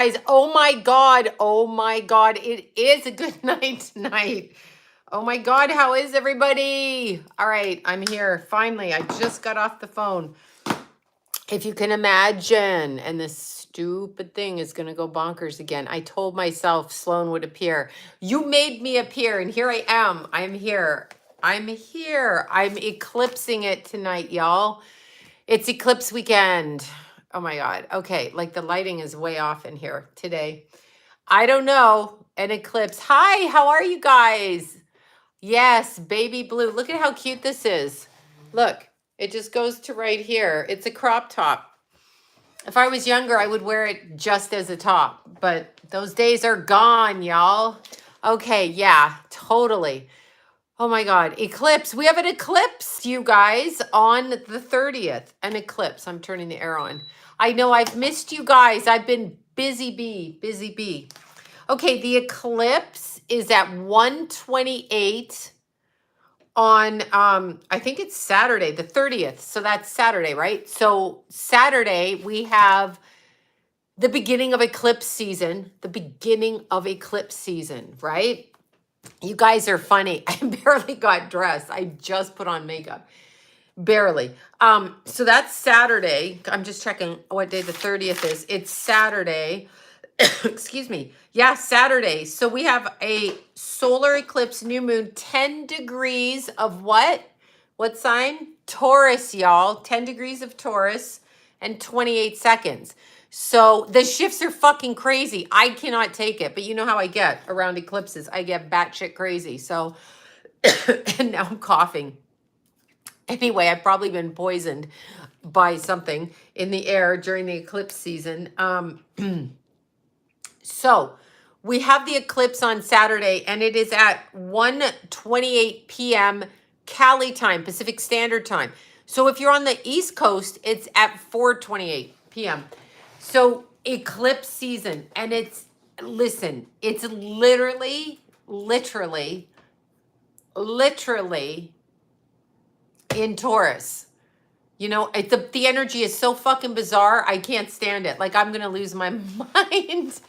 Guys, oh my God. Oh my God. It is a good night tonight. Oh my God. How is everybody? All right. I'm here. Finally, I just got off the phone. If you can imagine, and this stupid thing is going to go bonkers again. I told myself Sloan would appear. You made me appear, and here I am. I'm here. I'm here. I'm eclipsing it tonight, y'all. It's eclipse weekend. Oh my God. Okay. Like the lighting is way off in here today. I don't know. An eclipse. Hi. How are you guys? Yes. Baby blue. Look at how cute this is. Look, it just goes to right here. It's a crop top. If I was younger, I would wear it just as a top, but those days are gone, y'all. Okay. Yeah, totally. Oh my God, eclipse. We have an eclipse, you guys, on the 30th. An eclipse. I'm turning the air on. I know I've missed you guys. I've been busy bee, busy bee. Okay, the eclipse is at 1:28 on, I think it's Saturday, the 30th. So that's Saturday, right? So Saturday, we have the beginning of eclipse season, right? You guys are funny. I barely got dressed. I just put on makeup. Barely. So that's Saturday. I'm just checking what day the 30th is. It's Saturday. Excuse me. Yeah, Saturday. So we have a solar eclipse, new moon, 10 degrees of what? What sign? Taurus, y'all. 10 degrees of Taurus and 28 seconds. So the shifts are fucking crazy. I cannot take it. But you know how I get around eclipses. I get batshit crazy. So, and now I'm coughing. Anyway, I've probably been poisoned by something in the air during the eclipse season. So we have the eclipse on Saturday, and it is at 1:28 p.m. Cali time, Pacific Standard Time. So if you're on the East Coast, it's at 4:28 p.m. So eclipse season, and listen, it's literally in Taurus. You know, the energy is so fucking bizarre. I can't stand it. Like, I'm going to lose my mind.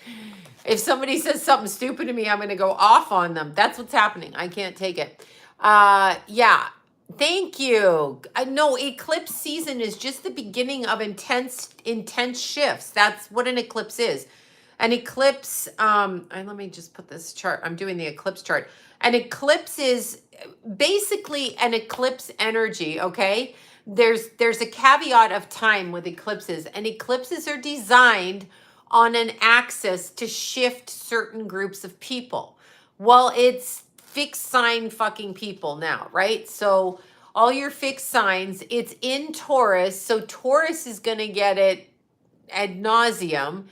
If somebody says something stupid to me, I'm going to go off on them. That's what's happening. I can't take it. Yeah. Thank you. No, eclipse season is just the beginning of intense shifts. That's what an eclipse is. An eclipse, and let me just put this chart. I'm doing the eclipse chart. An eclipse is basically an eclipse energy, okay? There's a caveat of time with eclipses, and eclipses are designed on an axis to shift certain groups of people. Well, it's fixed sign fucking people now, right? So all your fixed signs, it's in Taurus, so Taurus is going to get it ad nauseum.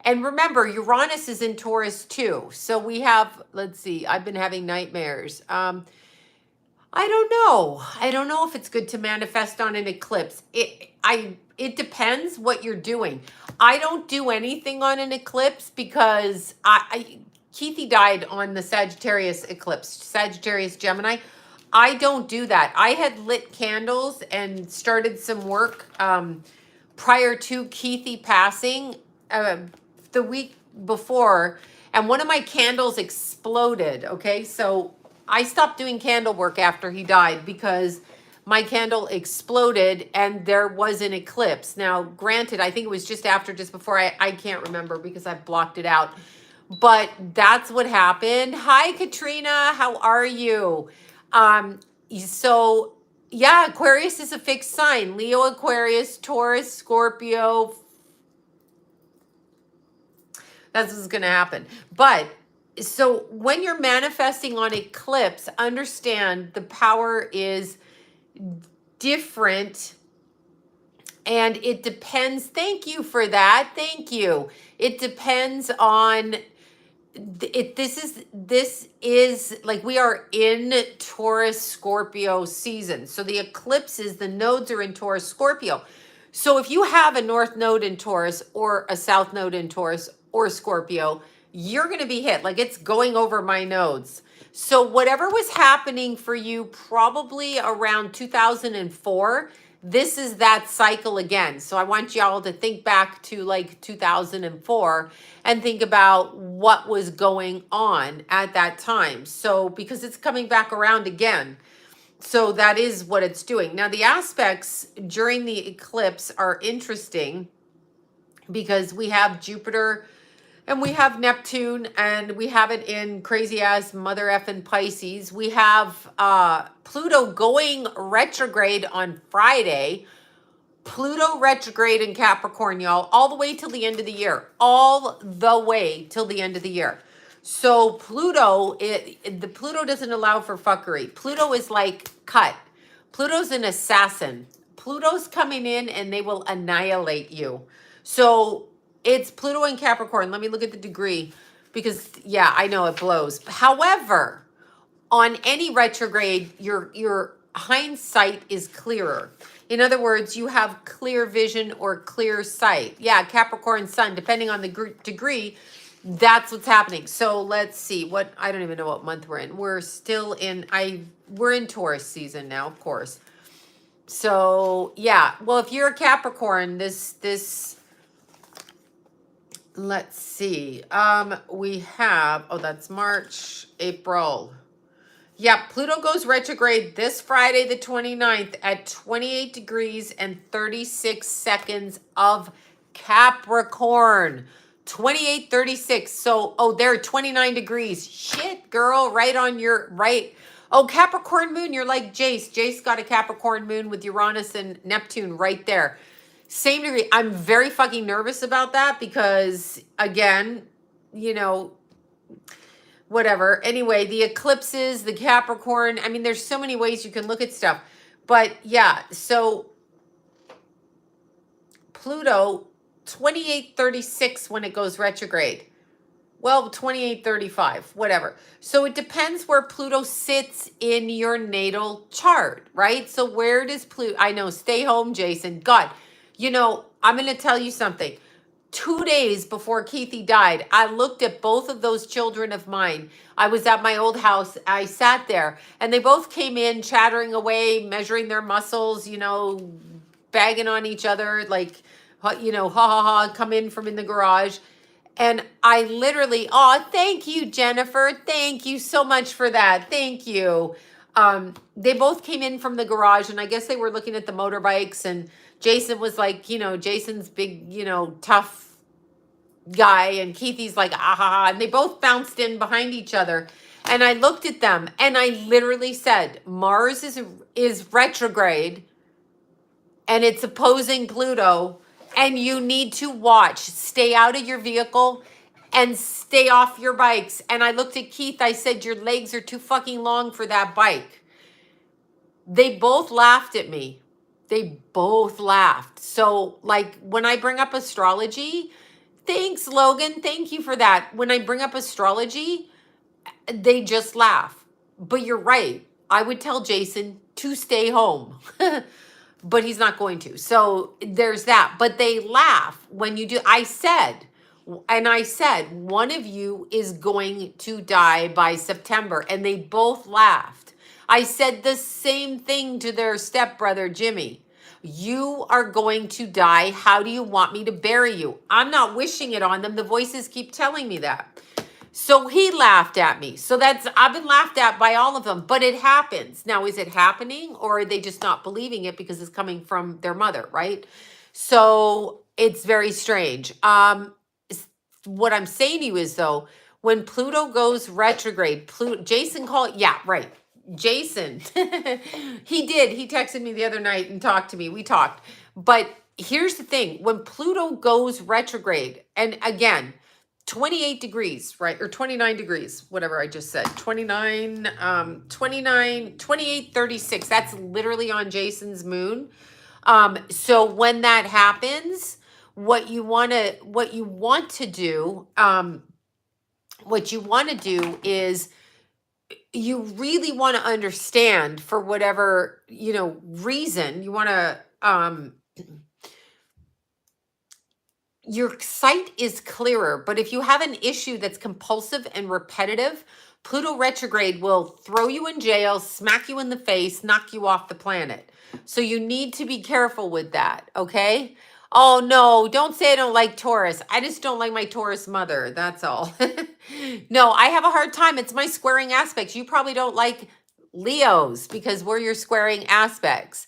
And remember, Uranus is in Taurus too. So we have, let's see, I've been having nightmares. I don't know. I don't know if it's good to manifest on an eclipse. It depends what you're doing. I don't do anything on an eclipse because Keithy died on the Sagittarius eclipse, Sagittarius Gemini. I don't do that. I had lit candles and started some work prior to Keithy passing the week before, and one of my candles exploded. Okay, so I stopped doing candle work after he died because my candle exploded and there was an eclipse. Now, granted, I think it was just before, I can't remember because I've blocked it out. But that's what happened. Hi, Katrina. How are you? So, yeah, Aquarius is a fixed sign. Leo, Aquarius, Taurus, Scorpio. That's what's going to happen. But so when you're manifesting on eclipse, understand the power is different, and it depends. Thank you for that. Thank you. It depends on it. This is like we are in Taurus Scorpio season. So the eclipses, the nodes are in Taurus Scorpio. So if you have a north node in Taurus or a south node in Taurus or Scorpio, you're going to be hit. Like, it's going over my nodes. So whatever was happening for you probably around 2004, this is that cycle again. So I want y'all to think back to like 2004 and think about what was going on at that time. So because it's coming back around again. So that is what it's doing. Now the aspects during the eclipse are interesting because we have Jupiter and we have Neptune, and we have it in crazy ass mother effing Pisces. We have Pluto going retrograde on Friday. Pluto retrograde in Capricorn, y'all, all the way till the end of the year. All the way till the end of the year. So Pluto, the Pluto doesn't allow for fuckery. Pluto is like cut. Pluto's an assassin. Pluto's coming in and they will annihilate you. So it's Pluto in Capricorn. Let me look at the degree because, yeah, I know it blows. However, on any retrograde, your hindsight is clearer. In other words, you have clear vision or clear sight. Yeah, Capricorn sun, depending on the degree, that's what's happening. So let's see I don't even know what month we're in. We're still in, we're in Taurus season now, of course. So yeah, well, if you're a Capricorn, let's see. We have, oh, that's March, April. Yeah, Pluto goes retrograde this Friday, the 29th at 28 degrees and 36 seconds of Capricorn. 28:36. So, oh, they're 29 degrees. Shit, girl, right on your right. Oh, Capricorn moon, you're like Jace. Jace got a Capricorn moon with Uranus and Neptune right there. Same degree. I'm very fucking nervous about that because, again, you know, whatever. Anyway, the eclipses, the Capricorn. I mean, there's so many ways you can look at stuff. But yeah, so Pluto, 28:36 when it goes retrograde. Well, 28:35, whatever. So it depends where Pluto sits in your natal chart, right? So where does Pluto, I know, stay home, Jason. God, you know, I'm going to tell you something. 2 days before Keithy died, I looked at both of those children of mine. I was at my old house. I sat there and they both came in chattering away, measuring their muscles, you know, bagging on each other, like, you know, ha ha ha, come in from in the garage. And I literally, oh, thank you, Jennifer. Thank you so much for that. Thank you. They both came in from the garage and I guess they were looking at the motorbikes, and Jason was like, you know, Jason's big, you know, tough guy, and Keithy's like, ah, ha, ha, and they both bounced in behind each other. And I looked at them and I literally said, Mars is retrograde and it's opposing Pluto, and you need to watch. Stay out of your vehicle and stay off your bikes. And I looked at Keith, I said, your legs are too fucking long for that bike. They both laughed at me. They both laughed. So like when I bring up astrology, thanks, Logan. Thank you for that. When I bring up astrology, they just laugh. But you're right. I would tell Jason to stay home, but he's not going to. So there's that. But they laugh when you do. I said, one of you is going to die by September. And they both laughed. I said the same thing to their stepbrother, Jimmy. You are going to die. How do you want me to bury you? I'm not wishing it on them. The voices keep telling me that. So he laughed at me. So I've been laughed at by all of them, but it happens. Now, is it happening, or are they just not believing it because it's coming from their mother, right? So it's very strange. What I'm saying to you is, though, when Pluto goes retrograde, Jason called, yeah, right. Jason, he did. He texted me the other night and talked to me. We talked. But here's the thing. When Pluto goes retrograde, and again, 28 degrees, right? Or 29 degrees, whatever I just said. 28:36. That's literally on Jason's moon. So when that happens, what you want to do is you really want to understand, for whatever, you know, reason, you want to, your sight is clearer. But if you have an issue that's compulsive and repetitive, Pluto retrograde will throw you in jail, smack you in the face, knock you off the planet. So you need to be careful with that, okay? Oh no, don't say I don't like Taurus. I just don't like my Taurus mother. That's all. No, I have a hard time. It's my squaring aspects. You probably don't like Leos because we're your squaring aspects.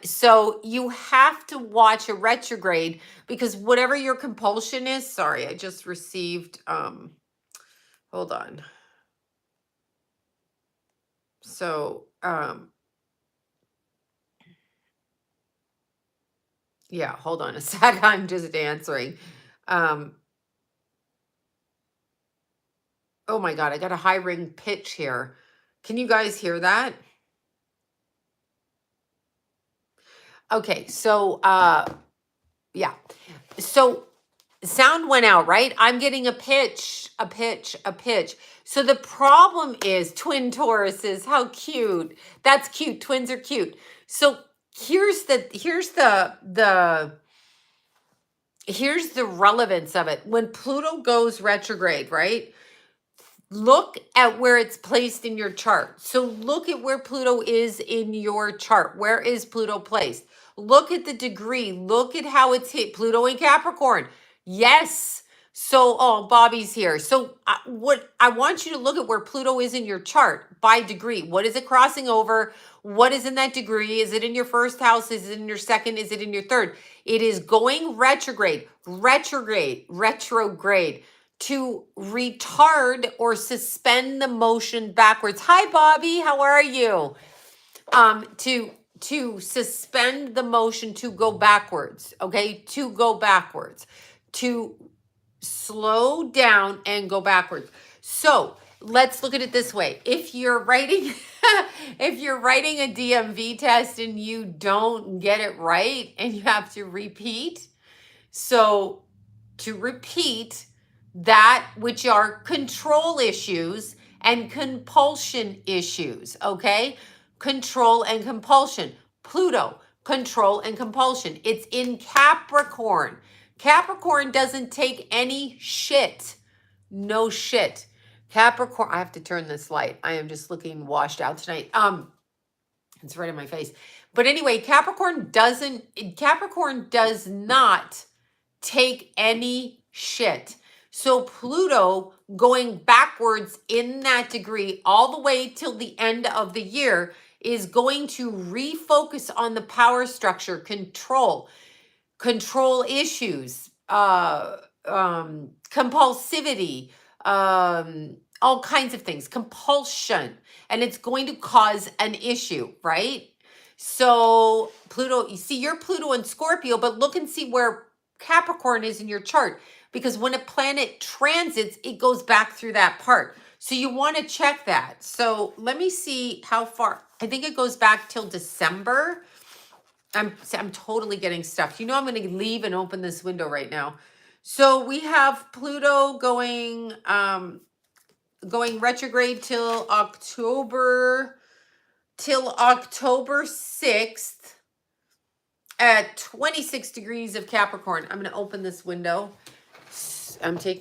So you have to watch a retrograde because whatever your compulsion is, sorry, I just received, hold on. So, yeah, hold on a sec. I'm just answering. Oh my God, I got a high ring pitch here. Can you guys hear that? Okay, so, yeah. So sound went out, right? I'm getting a pitch, a pitch, a pitch. So the problem is twin Tauruses. How cute. That's cute. Twins are cute. So here's the relevance of it. When Pluto goes retrograde, right? Look at where it's placed in your chart. So look at where Pluto is in your chart. Where is Pluto placed? Look at the degree. Look at how it's hit Pluto in Capricorn. Yes. So, oh, Bobby's here. So what I want you to look at where Pluto is in your chart by degree. What is it crossing over? What is in that degree? Is it in your first house? Is it in your second? Is it in your third? It is going retrograde, retrograde to retard or suspend the motion backwards. Hi, Bobby. How are you? To suspend the motion to go backwards. Okay, to go backwards, to slow down and go backwards. So let's look at it this way. If you're writing, if you're writing a DMV test and you don't get it right and you have to repeat, so to repeat that which are control issues and compulsion issues, okay? Control and compulsion. Pluto, control and compulsion. It's in Capricorn. Capricorn doesn't take any shit. No shit. Capricorn, I have to turn this light. I am just looking washed out tonight. It's right in my face. But anyway, Capricorn does not take any shit. So Pluto going backwards in that degree all the way till the end of the year is going to refocus on the power structure, control issues, compulsivity, all kinds of things, compulsion, and it's going to cause an issue, right? So Pluto, you see, you're Pluto and Scorpio, but look and see where Capricorn is in your chart, because when a planet transits, it goes back through that part. So you want to check that. So let me see how far. I think it goes back till December. I'm totally getting stuffed. You know, I'm going to leave and open this window right now. So we have Pluto going retrograde till October 6th. At 26 degrees of Capricorn. I'm going to open this window.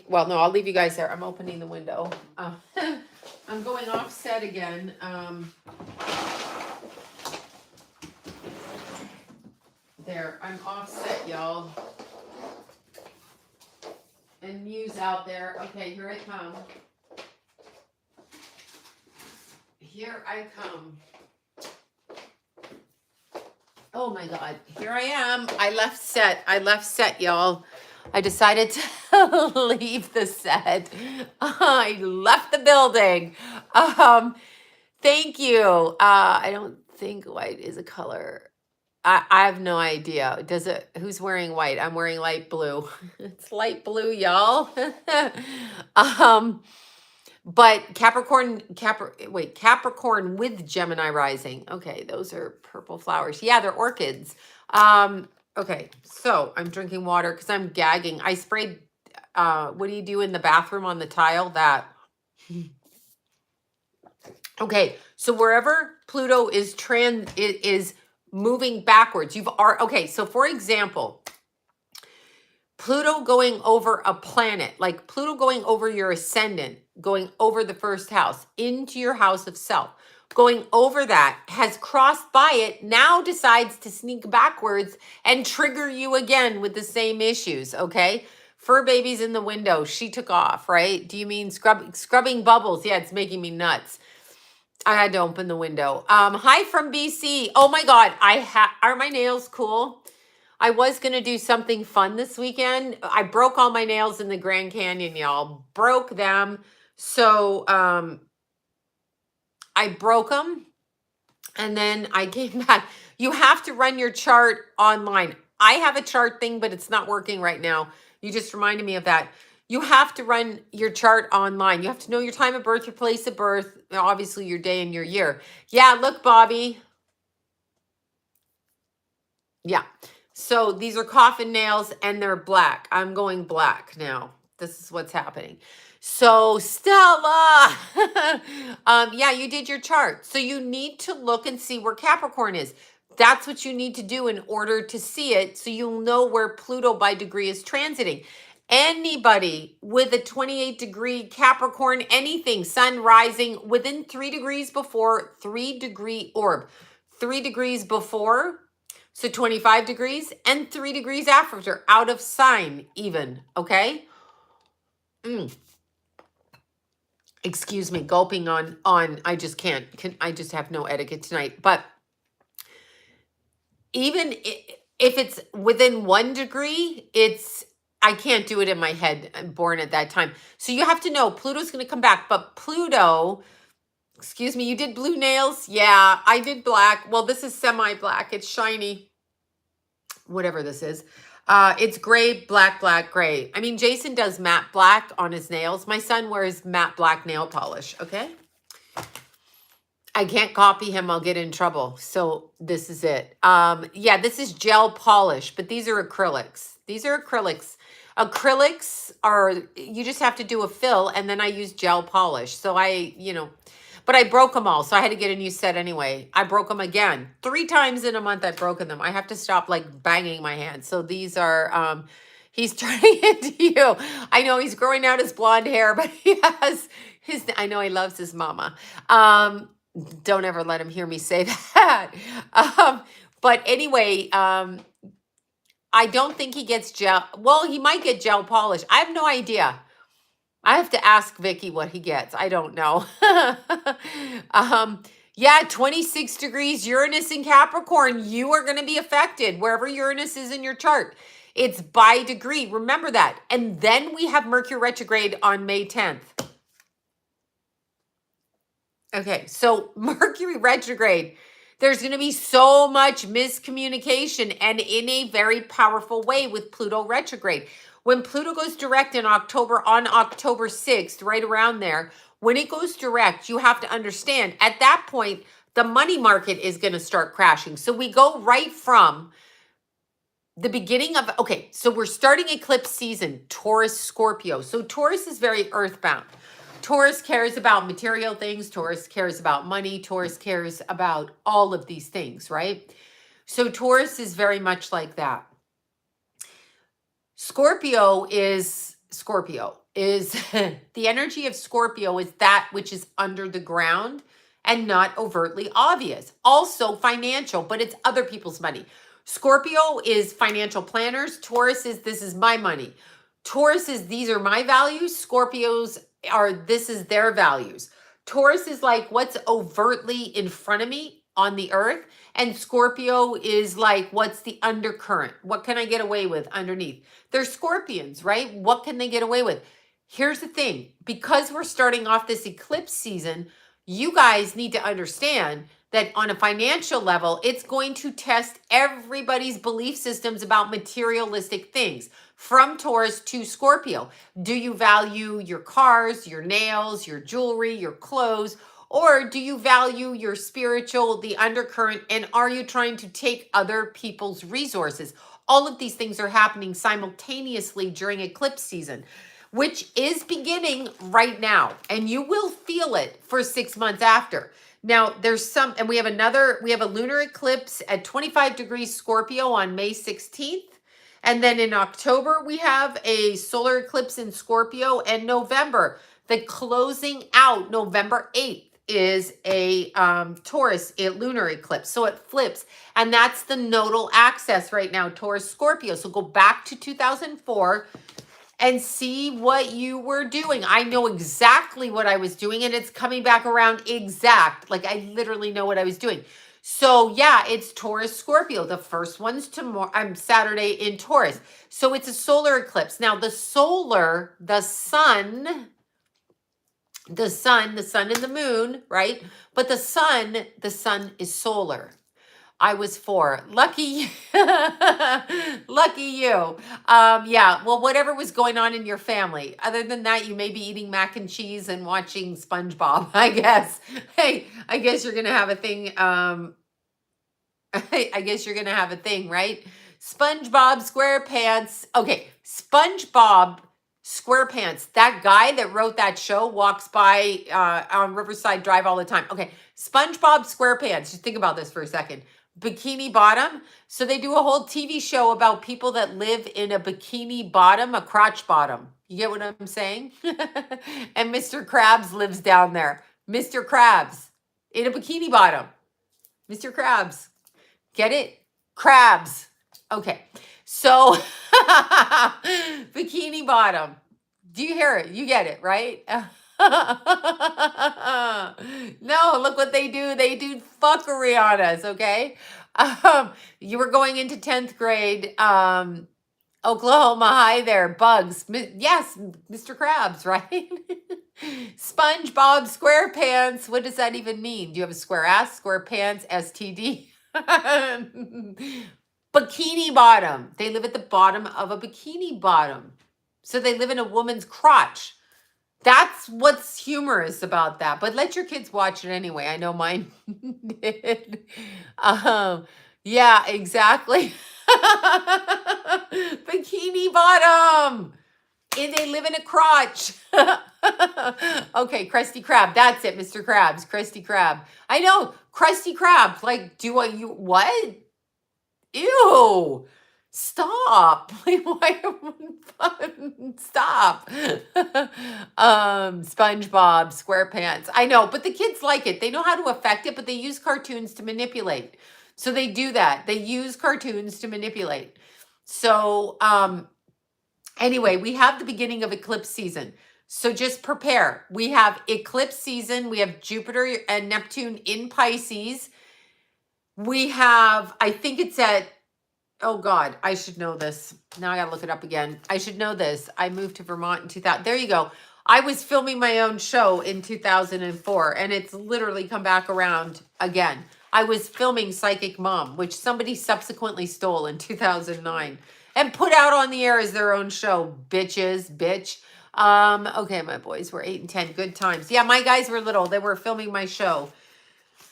Well, no, I'll leave you guys there. I'm opening the window. I'm going offset again. There, I'm offset, y'all. And Muse out there. Okay, here I come. Here I come. Oh my God, here I am. I left set, y'all. I decided to leave the set. I left the building. Thank you. I don't think white is a color. I have no idea. Who's wearing white? I'm wearing light blue. It's light blue, y'all. But Capricorn with Gemini rising. Okay, those are purple flowers. Yeah, they're orchids. Okay, so I'm drinking water because I'm gagging. I sprayed, what do you do in the bathroom on the tile? That. Okay, so wherever Pluto is moving backwards, okay, so for example, Pluto going over a planet, like Pluto going over your ascendant, going over the first house into your house of self, going over that, has crossed by it, now decides to sneak backwards and trigger you again with the same issues, okay? Fur baby's in the window. She took off, right? Do you mean scrubbing bubbles? Yeah, it's making me nuts. I had to open the window. Hi from BC. Oh my God, are my nails cool? I was going to do something fun this weekend. I broke all my nails in the Grand Canyon, y'all. Broke them. So I broke them and then I came back. You have to run your chart online. I have a chart thing, but it's not working right now. You just reminded me of that. You have to run your chart online. You have to know your time of birth, your place of birth, obviously your day and your year. Yeah, look, Bobby. Yeah. So these are coffin nails and they're black. I'm going black now. This is what's happening. So Stella, yeah, you did your chart. So you need to look and see where Capricorn is. That's what you need to do in order to see it. So you'll know where Pluto by degree is transiting. Anybody with a 28-degree Capricorn, anything, sun rising within 3 degrees before, 3-degree orb, 3 degrees before, so 25 degrees, and 3 degrees after, out of sign even, okay? Excuse me, gulping on, I just can't, I just have no etiquette tonight. But even if it's within 1 degree, I can't do it in my head. I'm born at that time. So you have to know Pluto's going to come back. But Pluto, excuse me, you did blue nails? Yeah, I did black. Well, this is semi-black. It's shiny. Whatever this is. It's gray, black, black, gray. I mean, Jason does matte black on his nails. My son wears matte black nail polish, okay? I can't copy him. I'll get in trouble. So this is it. Yeah, this is gel polish, but these are acrylics. These are acrylics. Acrylics are, you just have to do a fill, and then I use gel polish. So but I broke them all, so I had to get a new set anyway. I broke them again. 3 times in a month I've broken them. I have to stop like banging my hands. So these are, he's turning into you. I know he's growing out his blonde hair, but he has I know he loves his mama. Don't ever let him hear me say that. But anyway, I don't think he gets gel. Well, he might get gel polish. I have no idea. I have to ask Vicky what he gets. I don't know. Yeah, 26 degrees Uranus in Capricorn. You are going to be affected wherever Uranus is in your chart. It's by degree. Remember that. And then we have Mercury retrograde on May 10th. Okay, so Mercury retrograde, there's going to be so much miscommunication and in a very powerful way with Pluto retrograde. When Pluto goes direct on October 6th, right around there, when it goes direct, you have to understand at that point, the money market is going to start crashing. So we go right from the beginning of, okay, so we're starting eclipse season, Taurus Scorpio. So Taurus is very earthbound. Taurus cares about material things. Taurus cares about money. Taurus cares about all of these things, right? So Taurus is very much like that. Scorpio is the energy of Scorpio is that which is under the ground and not overtly obvious. Also financial, but it's other people's money. Scorpio is financial planners. Taurus is, this is my money. Taurus is, these are my values. Scorpios are, this is their values. Taurus is like what's overtly in front of me on the earth. And Scorpio is like, what's the undercurrent? What can I get away with underneath? They're Scorpions, right? What can they get away with? Here's the thing. Because we're starting off this eclipse season, you guys need to understand that on a financial level, it's going to test everybody's belief systems about materialistic things. From Taurus to Scorpio. Do you value your cars, your nails, your jewelry, your clothes? Or do you value your spiritual, the undercurrent, and are you trying to take other people's resources? All of these things are happening simultaneously during eclipse season, which is beginning right now. And you will feel it for 6 months after. Now, and we have a lunar eclipse at 25 degrees Scorpio on May 16th. And then in October, we have a solar eclipse in Scorpio. And November, the closing out, November 8th, is a Taurus lunar eclipse. So it flips. And that's the nodal axis right now, Taurus Scorpio. So go back to 2004 and see what you were doing. I know exactly what I was doing, and it's coming back around exact. Like, I literally know what I was doing. So yeah, it's Taurus Scorpio. The first one's tomorrow. Saturday in Taurus. So it's a solar eclipse. Now the solar, the sun and the moon, right? But the sun is solar. I was 4. Lucky, lucky you. Yeah, well, whatever was going on in your family. Other than that, you may be eating mac and cheese and watching SpongeBob, I guess. Hey, I guess you're going to have a thing. I guess you're going to have a thing, right? SpongeBob SquarePants. Okay, SpongeBob SquarePants. That guy that wrote that show walks by on Riverside Drive all the time. Okay, SpongeBob SquarePants. Just think about this for a second. Bikini Bottom. So they do a whole TV show about people that live in a bikini bottom, a crotch bottom. You get what I'm saying? And Mr. Krabs lives down there. Mr. Krabs in a bikini bottom. Mr. Krabs. Get it? Crabs. Okay. So bikini bottom. Do you hear it? You get it, right? No, look what they do. They do fuckery on us, okay? You were going into 10th grade, Oklahoma High there, bugs. Yes, Mr. Krabs, right? SpongeBob SquarePants. What does that even mean? Do you have a square ass, square pants, STD? Bikini bottom. They live at the bottom of a bikini bottom. So they live in a woman's crotch. That's what's humorous about that. But let your kids watch it anyway. I know mine did. Yeah, exactly. Bikini bottom. And they live in a crotch. Okay, Krusty Krab. That's it, Mr. Krabs. Krusty Krab. I know, Krusty Krab. Like, what? Ew. Stop. Like, why? Stop. SpongeBob SquarePants. I know, but the kids like it. They know how to affect it, but they use cartoons to manipulate. So they do that. They use cartoons to manipulate. So anyway, we have the beginning of eclipse season. So just prepare. We have eclipse season. We have Jupiter and Neptune in Pisces. We have, I think it's at, oh God, I should know this. Now I gotta look it up again. I should know this. I moved to Vermont in 2000. There you go. I was filming my own show in 2004, and it's literally come back around again. I was filming Psychic Mom, which somebody subsequently stole in 2009 and put out on the air as their own show. Bitches, bitch. Okay, my boys were 8 and 10. Good times. Yeah, my guys were little. They were filming my show.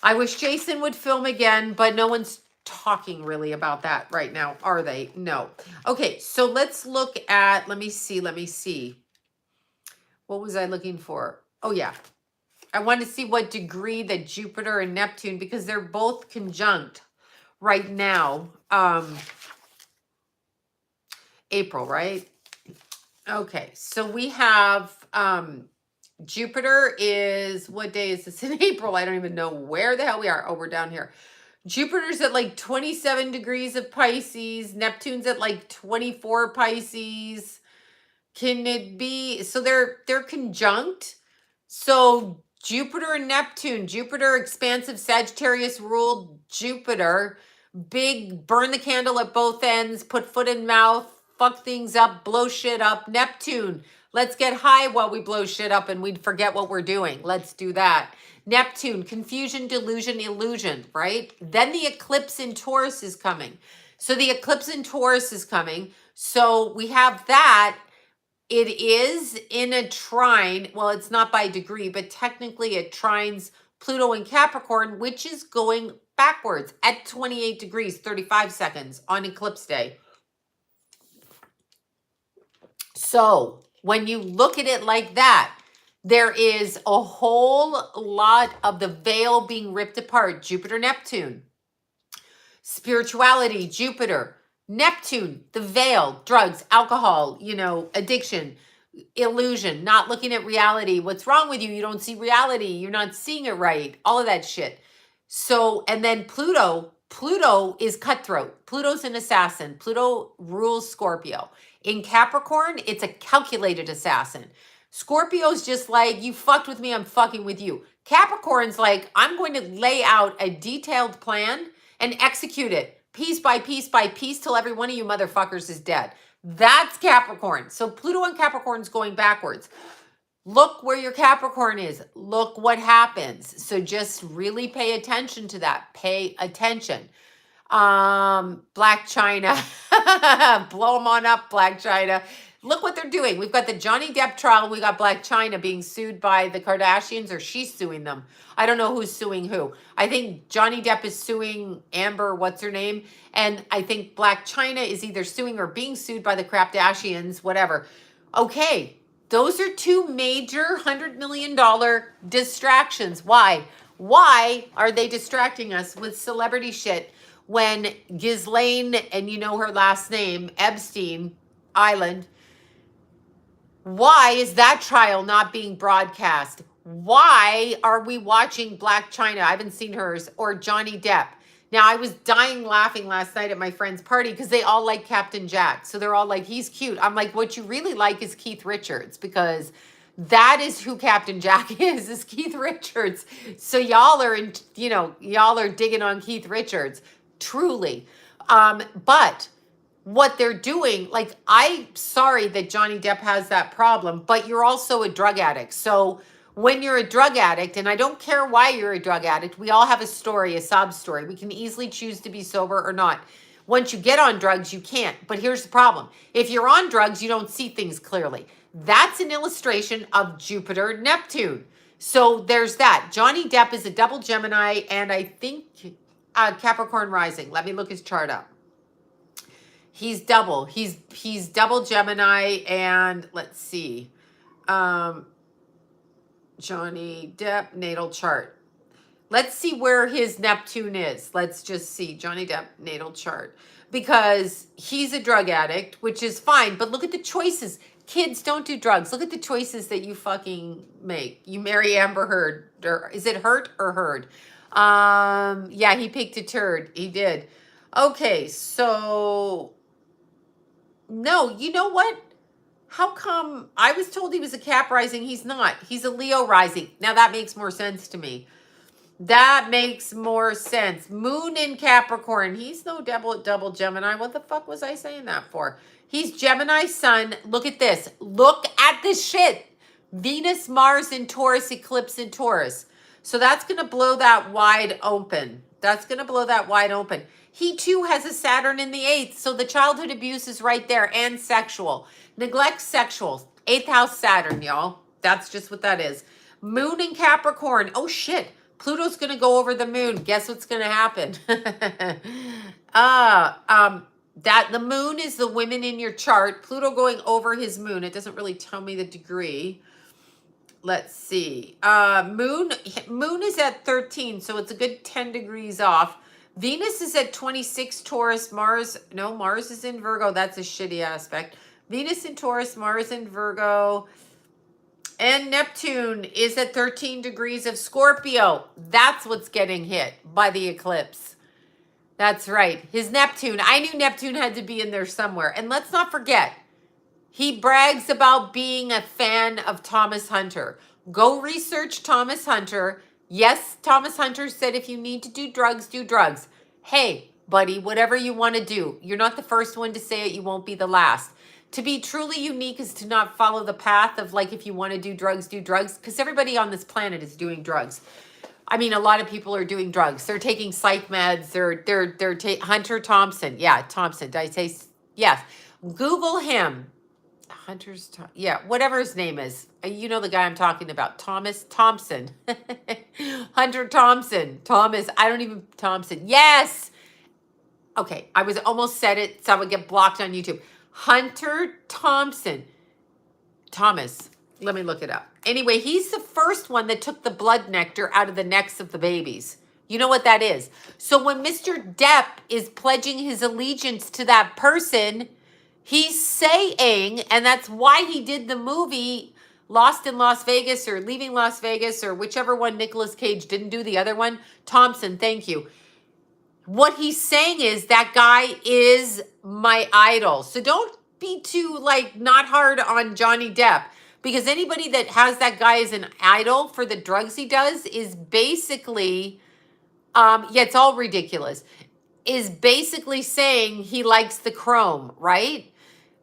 I wish Jason would film again, but no one's talking really about that right now, are they? No. Okay, so let's look at, let me see. What was I looking for? Oh, yeah. I want to see what degree that Jupiter and Neptune, because they're both conjunct right now. April, right? Okay, so we have Jupiter is, what day is this in April? I don't even know where the hell we are. Oh, we're down here. Jupiter's at like 27 degrees of Pisces. Neptune's at like 24 Pisces. Can it be? So they're conjunct. So Jupiter and Neptune. Jupiter, expansive Sagittarius ruled Jupiter. Big, burn the candle at both ends. Put foot in mouth. Fuck things up. Blow shit up. Neptune. Let's get high while we blow shit up and we'd forget what we're doing. Let's do that. Neptune, confusion, delusion, illusion, right? Then the eclipse in Taurus is coming. So the eclipse in Taurus is coming. So we have that. It is in a trine. Well, it's not by degree, but technically it trines Pluto and Capricorn, which is going backwards at 28 degrees, 35 seconds on eclipse day. So when you look at it like that, there is a whole lot of the veil being ripped apart. Jupiter, Neptune, spirituality, Jupiter, Neptune, the veil, drugs, alcohol, addiction, illusion, not looking at reality. What's wrong with you? You don't see reality. You're not seeing it right. All of that shit. So, and then Pluto is cutthroat. Pluto's an assassin. Pluto rules Scorpio. In Capricorn, it's a calculated assassin. Scorpio's just like, you fucked with me, I'm fucking with you. Capricorn's like, I'm going to lay out a detailed plan and execute it piece by piece by piece till every one of you motherfuckers is dead. That's Capricorn. So Pluto and Capricorn's going backwards. Look where your Capricorn is. Look what happens. So just really pay attention to that. Pay attention. Black China. Blow them on up, Black China. Look what they're doing. We've got the Johnny Depp trial. We got Black China being sued by the Kardashians, or she's suing them. I don't know who's suing who. I think Johnny Depp is suing Amber, what's her name? And I think Black China is either suing or being sued by the Kardashians, whatever. Okay, those are two major $100 million distractions. Why? Why are they distracting us with celebrity shit when Ghislaine, and you know her last name, Epstein Island, why is that trial not being broadcast? Why are we watching Black China? I haven't seen hers, or Johnny Depp. Now, I was dying laughing last night at my friend's party because they all like Captain Jack. So they're all like, he's cute. I'm like, what you really like is Keith Richards, because that is who Captain Jack is Keith Richards. So y'all are, y'all are digging on Keith Richards, truly. But what they're doing, like, I'm sorry that Johnny Depp has that problem, but you're also a drug addict. So when you're a drug addict, and I don't care why you're a drug addict, we all have a story, a sob story. We can easily choose to be sober or not. Once you get on drugs, you can't. But here's the problem. If you're on drugs, you don't see things clearly. That's an illustration of Jupiter, Neptune. So there's that. Johnny Depp is a double Gemini, and I think Capricorn rising. Let me look his chart up. He's double. He's double Gemini, and let's see. Johnny Depp natal chart. Let's see where his Neptune is. Let's just see Johnny Depp natal chart, because he's a drug addict, which is fine. But look at the choices. Kids, don't do drugs. Look at the choices that you fucking make. You marry Amber Heard, or is it Hurt or Heard? Yeah, he picked a turd. He did. Okay, so no, you know what? How come I was told he was a Cap rising? He's not. He's a Leo rising. Now that makes more sense to me. That makes more sense. Moon in Capricorn. He's no double Gemini. What the fuck was I saying that for? He's Gemini sun. Look at this. Look at this shit. Venus, Mars in Taurus, eclipse in Taurus. So that's going to blow that wide open. That's going to blow that wide open. He too has a Saturn in the 8th. So the childhood abuse is right there, and sexual. Neglect sexual. 8th house Saturn, y'all. That's just what that is. Moon in Capricorn. Oh shit. Pluto's going to go over the moon. Guess what's going to happen? That the moon is the women in your chart. Pluto going over his moon. It doesn't really tell me the degree. Let's see. Moon is at 13, so it's a good 10 degrees off. Venus is at 26 Taurus. Mars is in Virgo. That's a shitty aspect. Venus in Taurus, Mars in Virgo. And Neptune is at 13 degrees of Scorpio. That's what's getting hit by the eclipse. That's right. His Neptune. I knew Neptune had to be in there somewhere. And let's not forget, he brags about being a fan of Thomas Hunter. Go research Thomas Hunter. Yes, Thomas Hunter said if you need to do drugs, do drugs. Hey, buddy, whatever you want to do. You're not the first one to say it. You won't be the last. To be truly unique is to not follow the path of, like, if you want to do drugs, because everybody on this planet is doing drugs. I mean, a lot of people are doing drugs. They're taking psych meds. They're Hunter Thompson. Yeah, Thompson. Did I say yes? Google him. Whatever his name is. You know the guy I'm talking about. Thomas Thompson. Hunter Thompson. Thompson. Yes. Okay, I was almost said it, so I would get blocked on YouTube. Hunter Thompson. Thomas. Let me look it up. Anyway, he's the first one that took the blood nectar out of the necks of the babies. You know what that is. So when Mr. Depp is pledging his allegiance to that person, he's saying, and that's why he did the movie Lost in Las Vegas or Leaving Las Vegas or whichever one Nicolas Cage didn't do, the other one. Thompson, thank you. What he's saying is that guy is my idol. So don't be too like not hard on Johnny Depp, because anybody that has that guy as an idol for the drugs he does is basically yeah, it's all ridiculous, is basically saying he likes the chrome, right?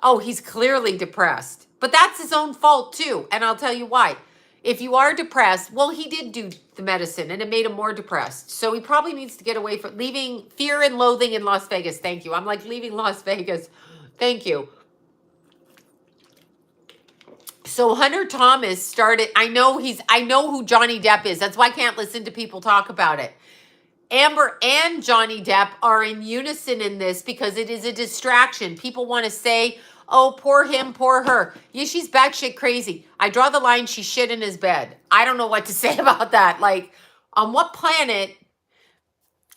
Oh, he's clearly depressed. But that's his own fault too. And I'll tell you why. If you are depressed, well, he did do the medicine and it made him more depressed. So he probably needs to get away from leaving Fear and Loathing in Las Vegas. Thank you. I'm like leaving Las Vegas. Thank you. So Hunter Thomas started, I know who Johnny Depp is. That's why I can't listen to people talk about it. Amber and Johnny Depp are in unison in this because it is a distraction. People want to say, oh, poor him, poor her. Yeah, she's batshit crazy. I draw the line, she shit in his bed. I don't know what to say about that. Like, on what planet,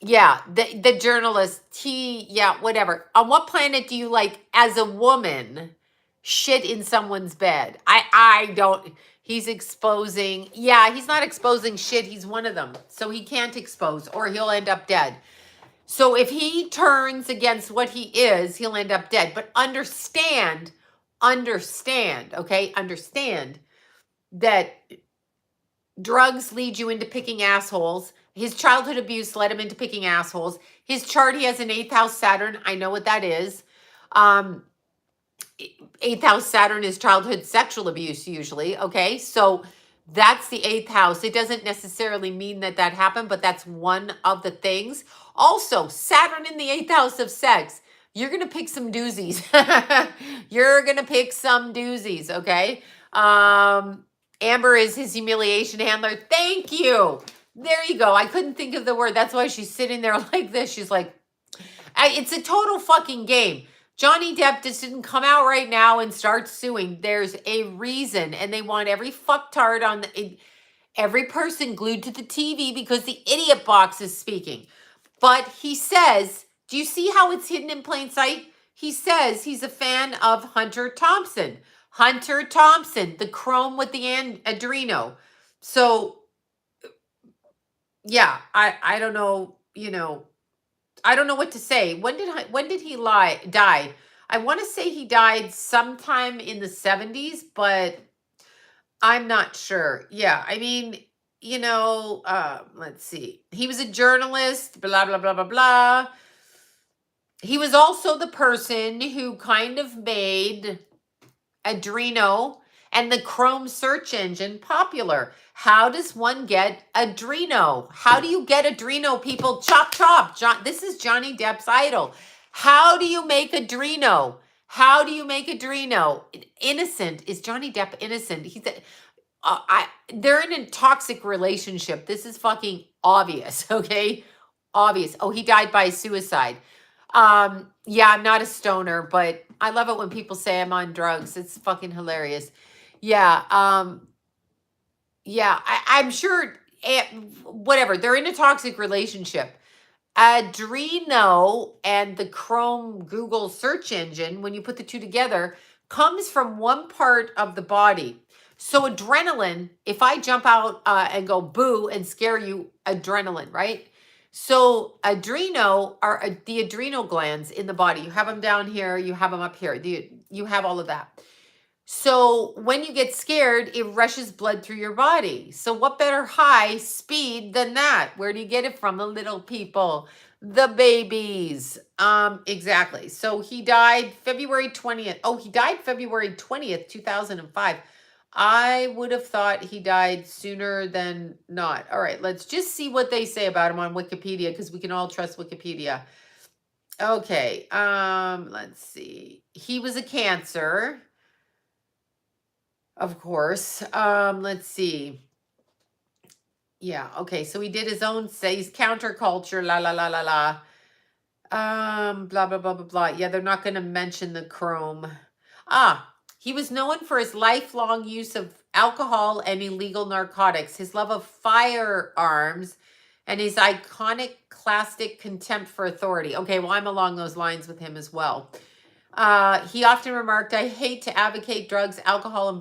yeah, the journalist, yeah, whatever. On what planet do you, like, as a woman, shit in someone's bed? I don't... He's exposing, yeah, he's not exposing shit. He's one of them. So he can't expose or he'll end up dead. So if he turns against what he is, he'll end up dead. But understand, okay? Understand that drugs lead you into picking assholes. His childhood abuse led him into picking assholes. His chart, he has an 8th house Saturn. I know what that is. 8th house Saturn is childhood sexual abuse usually, okay? So that's the 8th house. It doesn't necessarily mean that that happened, but that's one of the things. Also, Saturn in the 8th house of sex. You're going to pick some doozies. You're going to pick some doozies, okay? Amber is his humiliation handler. Thank you. There you go. I couldn't think of the word. That's why she's sitting there like this. She's like, it's a total fucking game. Johnny Depp just didn't come out right now and start suing. There's a reason, and they want every fucktard on every person glued to the TV because the idiot box is speaking. But he says, do you see how it's hidden in plain sight? He says he's a fan of Hunter Thompson. Hunter Thompson, the chrome with the adreno. So, yeah, I don't know, you know, I don't know what to say. When did he die? I want to say he died sometime in the 70s, but I'm not sure. Yeah, I mean, you know, let's see. He was a journalist, blah, blah, blah, blah, blah. He was also the person who kind of made Adreno and the Chrome search engine popular. How does one get Adreno? How do you get Adreno, people? Chop, chop. This is Johnny Depp's idol. How do you make Adreno? How do you make Adreno? Innocent. Is Johnny Depp innocent? He's they're in a toxic relationship. This is fucking obvious, okay? Obvious. Oh, he died by suicide. Yeah, I'm not a stoner, but I love it when people say I'm on drugs. It's fucking hilarious. Yeah, yeah, I'm sure, whatever, they're in a toxic relationship. Adreno and the Chrome Google search engine, when you put the two together, comes from one part of the body. So adrenaline, if I jump out and go boo and scare you, adrenaline, right? So adreno are the adrenal glands in the body. You have them down here, you have them up here. You have all of that. So when you get scared, it rushes blood through your body. So what better high speed than that? Where do you get it from? The little people, the babies. Exactly. So he died February 20th. Oh, he died February 20th, 2005. I would have thought he died sooner than not. All right, let's just see what they say about him on Wikipedia, because we can all trust Wikipedia. Okay, let's see. He was a Cancer. Of course. Let's see. Yeah, okay. So he did his own, say he's counterculture, la la la la la. Blah blah blah blah blah. Yeah, they're not gonna mention the Chrome. He was known for his lifelong use of alcohol and illegal narcotics. His love of firearms and his iconic classic contempt for authority. Okay, well, I'm along those lines with him as well. He often remarked, I hate to advocate drugs, alcohol, and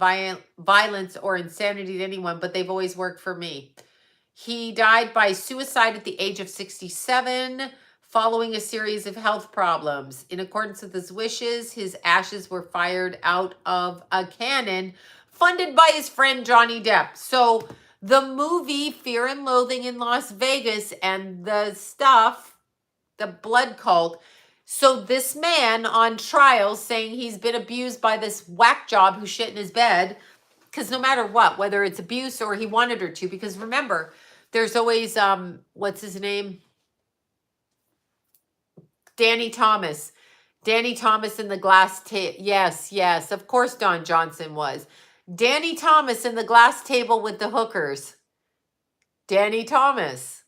violence or insanity to anyone, but they've always worked for me. He died by suicide at the age of 67, following a series of health problems. In accordance with his wishes, his ashes were fired out of a cannon funded by his friend Johnny Depp. So the movie Fear and Loathing in Las Vegas and the stuff, the blood cult. So this man on trial saying he's been abused by this whack job who shit in his bed, because no matter what, whether it's abuse or he wanted her to, because remember, there's always, what's his name? Danny Thomas. Danny Thomas in the glass table. Yes. Of course Don Johnson was. Danny Thomas in the glass table with the hookers. Danny Thomas.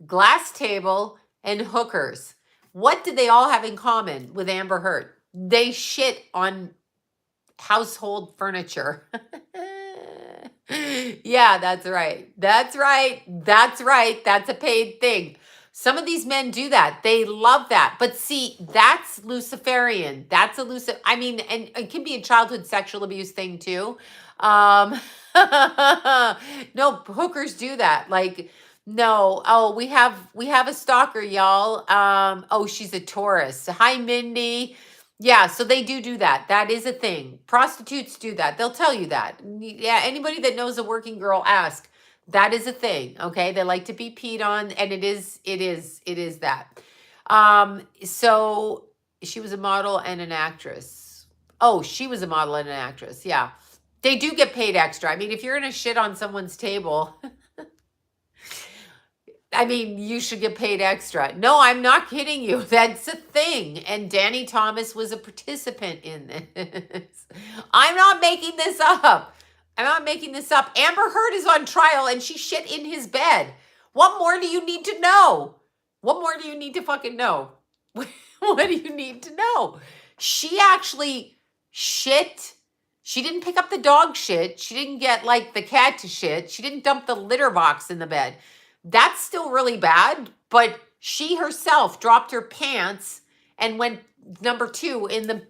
Glass table and hookers. What did they all have in common with Amber Heard? They shit on household furniture. Yeah, that's right. That's a paid thing. Some of these men do that. They love that. But see, that's Luciferian. That's a I mean, and it can be a childhood sexual abuse thing too. No, hookers do that. Like, no. Oh, we have a stalker, y'all. Oh, she's a Taurus. Hi, Mindy. Yeah, so they do that. That is a thing. Prostitutes do that. They'll tell you that. Yeah, anybody that knows a working girl, ask. That is a thing, okay? They like to be peed on, and it is that. So she was a model and an actress. Oh, she was a model and an actress, yeah. They do get paid extra. I mean, if you're gonna shit on someone's table, I mean, you should get paid extra. No, I'm not kidding you. That's a thing. And Danny Thomas was a participant in this. I'm not making this up. Amber Heard is on trial and she shit in his bed. What more do you need to know? What more do you need to fucking know? What do you need to know? She actually shit. She didn't pick up the dog shit. She didn't get like the cat to shit. She didn't dump the litter box in the bed. That's still really bad, but she herself dropped her pants and went number 2 in the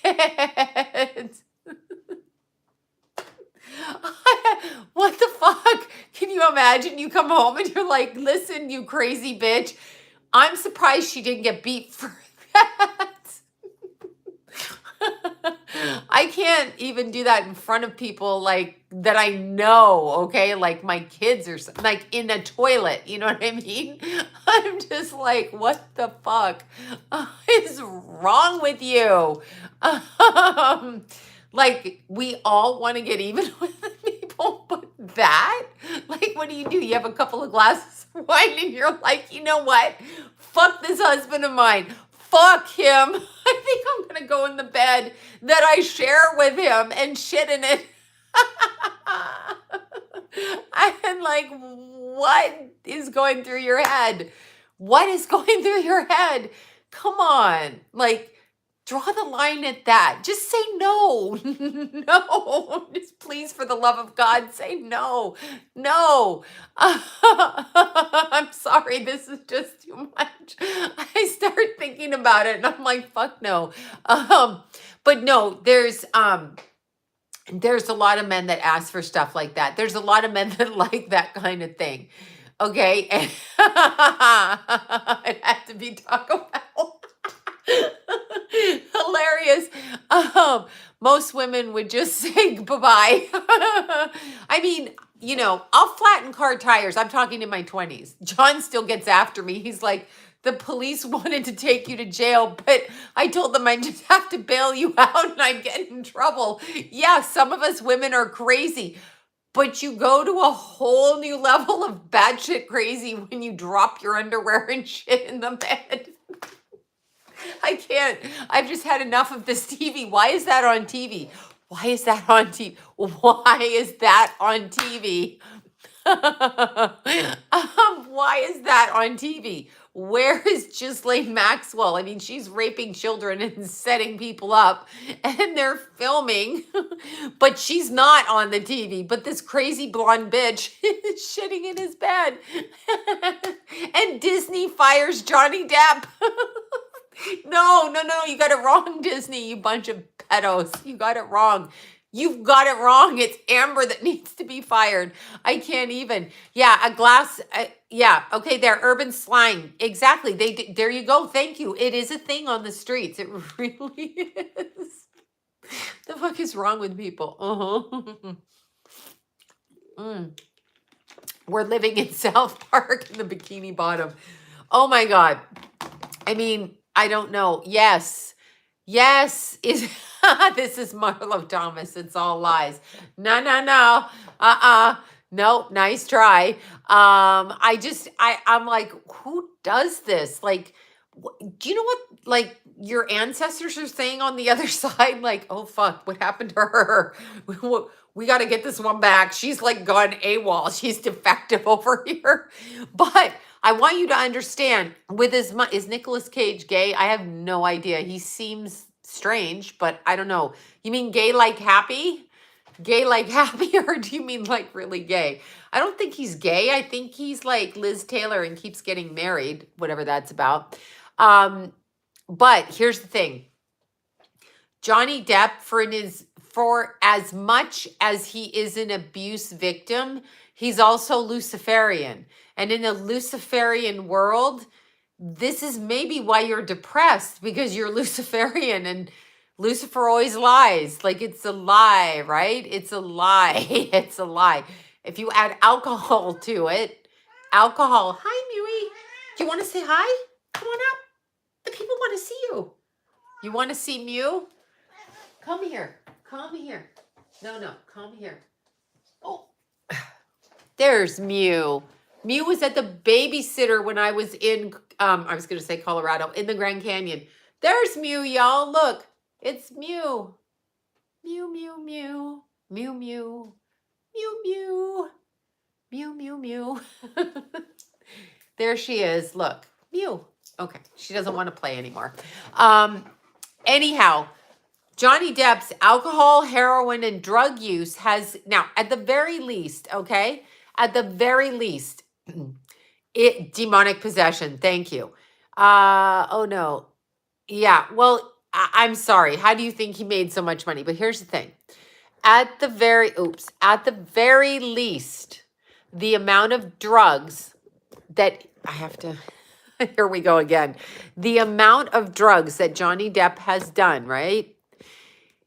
bed. What the fuck? Can you imagine? You come home and you're like, listen, you crazy bitch. I'm surprised she didn't get beat for that. I can't even do that in front of people like that I know, okay? Like my kids or something, like in a toilet, you know what I mean? I'm just like, what the fuck is wrong with you? Like we all want to get even with people, but that? Like, what do? You have a couple of glasses of wine and you're like, you know what? Fuck this husband of mine. Fuck him. I think I'm going to go in the bed that I share with him and shit in it. I'm like, what is going through your head? What is going through your head? Come on. Like, draw the line at that. Just say no. No. Just please, for the love of God, say no. No. I'm sorry. This is just too much. I start thinking about it and I'm like, fuck no. But no, there's a lot of men that ask for stuff like that. There's a lot of men that like that kind of thing. Okay. And it had to be Taco Bell. Hilarious. Most women would just say bye-bye. I mean, you know, I'll flatten car tires. I'm talking in my 20s. John still gets after me. He's like, the police wanted to take you to jail, but I told them I just have to bail you out and I'd get in trouble. Yeah, some of us women are crazy, but you go to a whole new level of batshit crazy when you drop your underwear and shit in the bed. I can't. I've just had enough of this TV. Why is that on TV? Why is that on TV? Why is that on TV? Why is that on TV? Where is Ghislaine Maxwell? I mean, she's raping children and setting people up, and they're filming, but she's not on the TV. But this crazy blonde bitch is shitting in his bed. And Disney fires Johnny Depp. No, no, no, you got it wrong, Disney, you bunch of pedos. You got it wrong. You've got it wrong. It's Amber that needs to be fired. I can't even. Yeah, a glass. Yeah, okay, there. Urban slang. Exactly. There you go. Thank you. It is a thing on the streets. It really is. The fuck is wrong with people? Uh-huh. We're living in South Park in the Bikini Bottom. Oh my God. I mean, I don't know. Yes. Yes. Is this is Marlo Thomas. It's all lies. No, no, no. No, nice try. I'm like, who does this? Like, do you know what, like, your ancestors are saying on the other side? Like, oh, fuck, what happened to her? We got to get this one back. She's like gone AWOL. She's defective over here. But I want you to understand, with is Nicolas Cage gay? I have no idea. He seems strange, but I don't know. You mean gay like happy? Gay like happy, or do you mean like really gay? I don't think he's gay. I think he's like Liz Taylor and keeps getting married, whatever that's about. But here's the thing. Johnny Depp, for as much as he is an abuse victim, he's also Luciferian. And in a Luciferian world, this is maybe why you're depressed, because you're Luciferian and Lucifer always lies. Like, it's a lie, right? It's a lie. It's a lie. If you add alcohol to it, alcohol. Hi, Mewy. Do you want to say hi? Come on up. The people want to see you. You want to see Mew? Come here. Come here. No, come here. Oh, there's Mew. Mew was at the babysitter when I was in, I was going to say Colorado, in the Grand Canyon. There's Mew, y'all. Look, it's Mew. Mew, mew, mew. Mew, mew. Mew, mew. Mew, mew, mew. There she is. Look, Mew. Okay, she doesn't want to play anymore. Anyhow, Johnny Depp's alcohol, heroin, and drug use has, now, at the very least, okay, at the very least, demonic possession. Thank you. Oh no. Yeah. Well, I'm sorry. How do you think he made so much money? But here's the thing. At the very least, the amount of drugs that I have to, here we go again. The amount of drugs that Johnny Depp has done, right?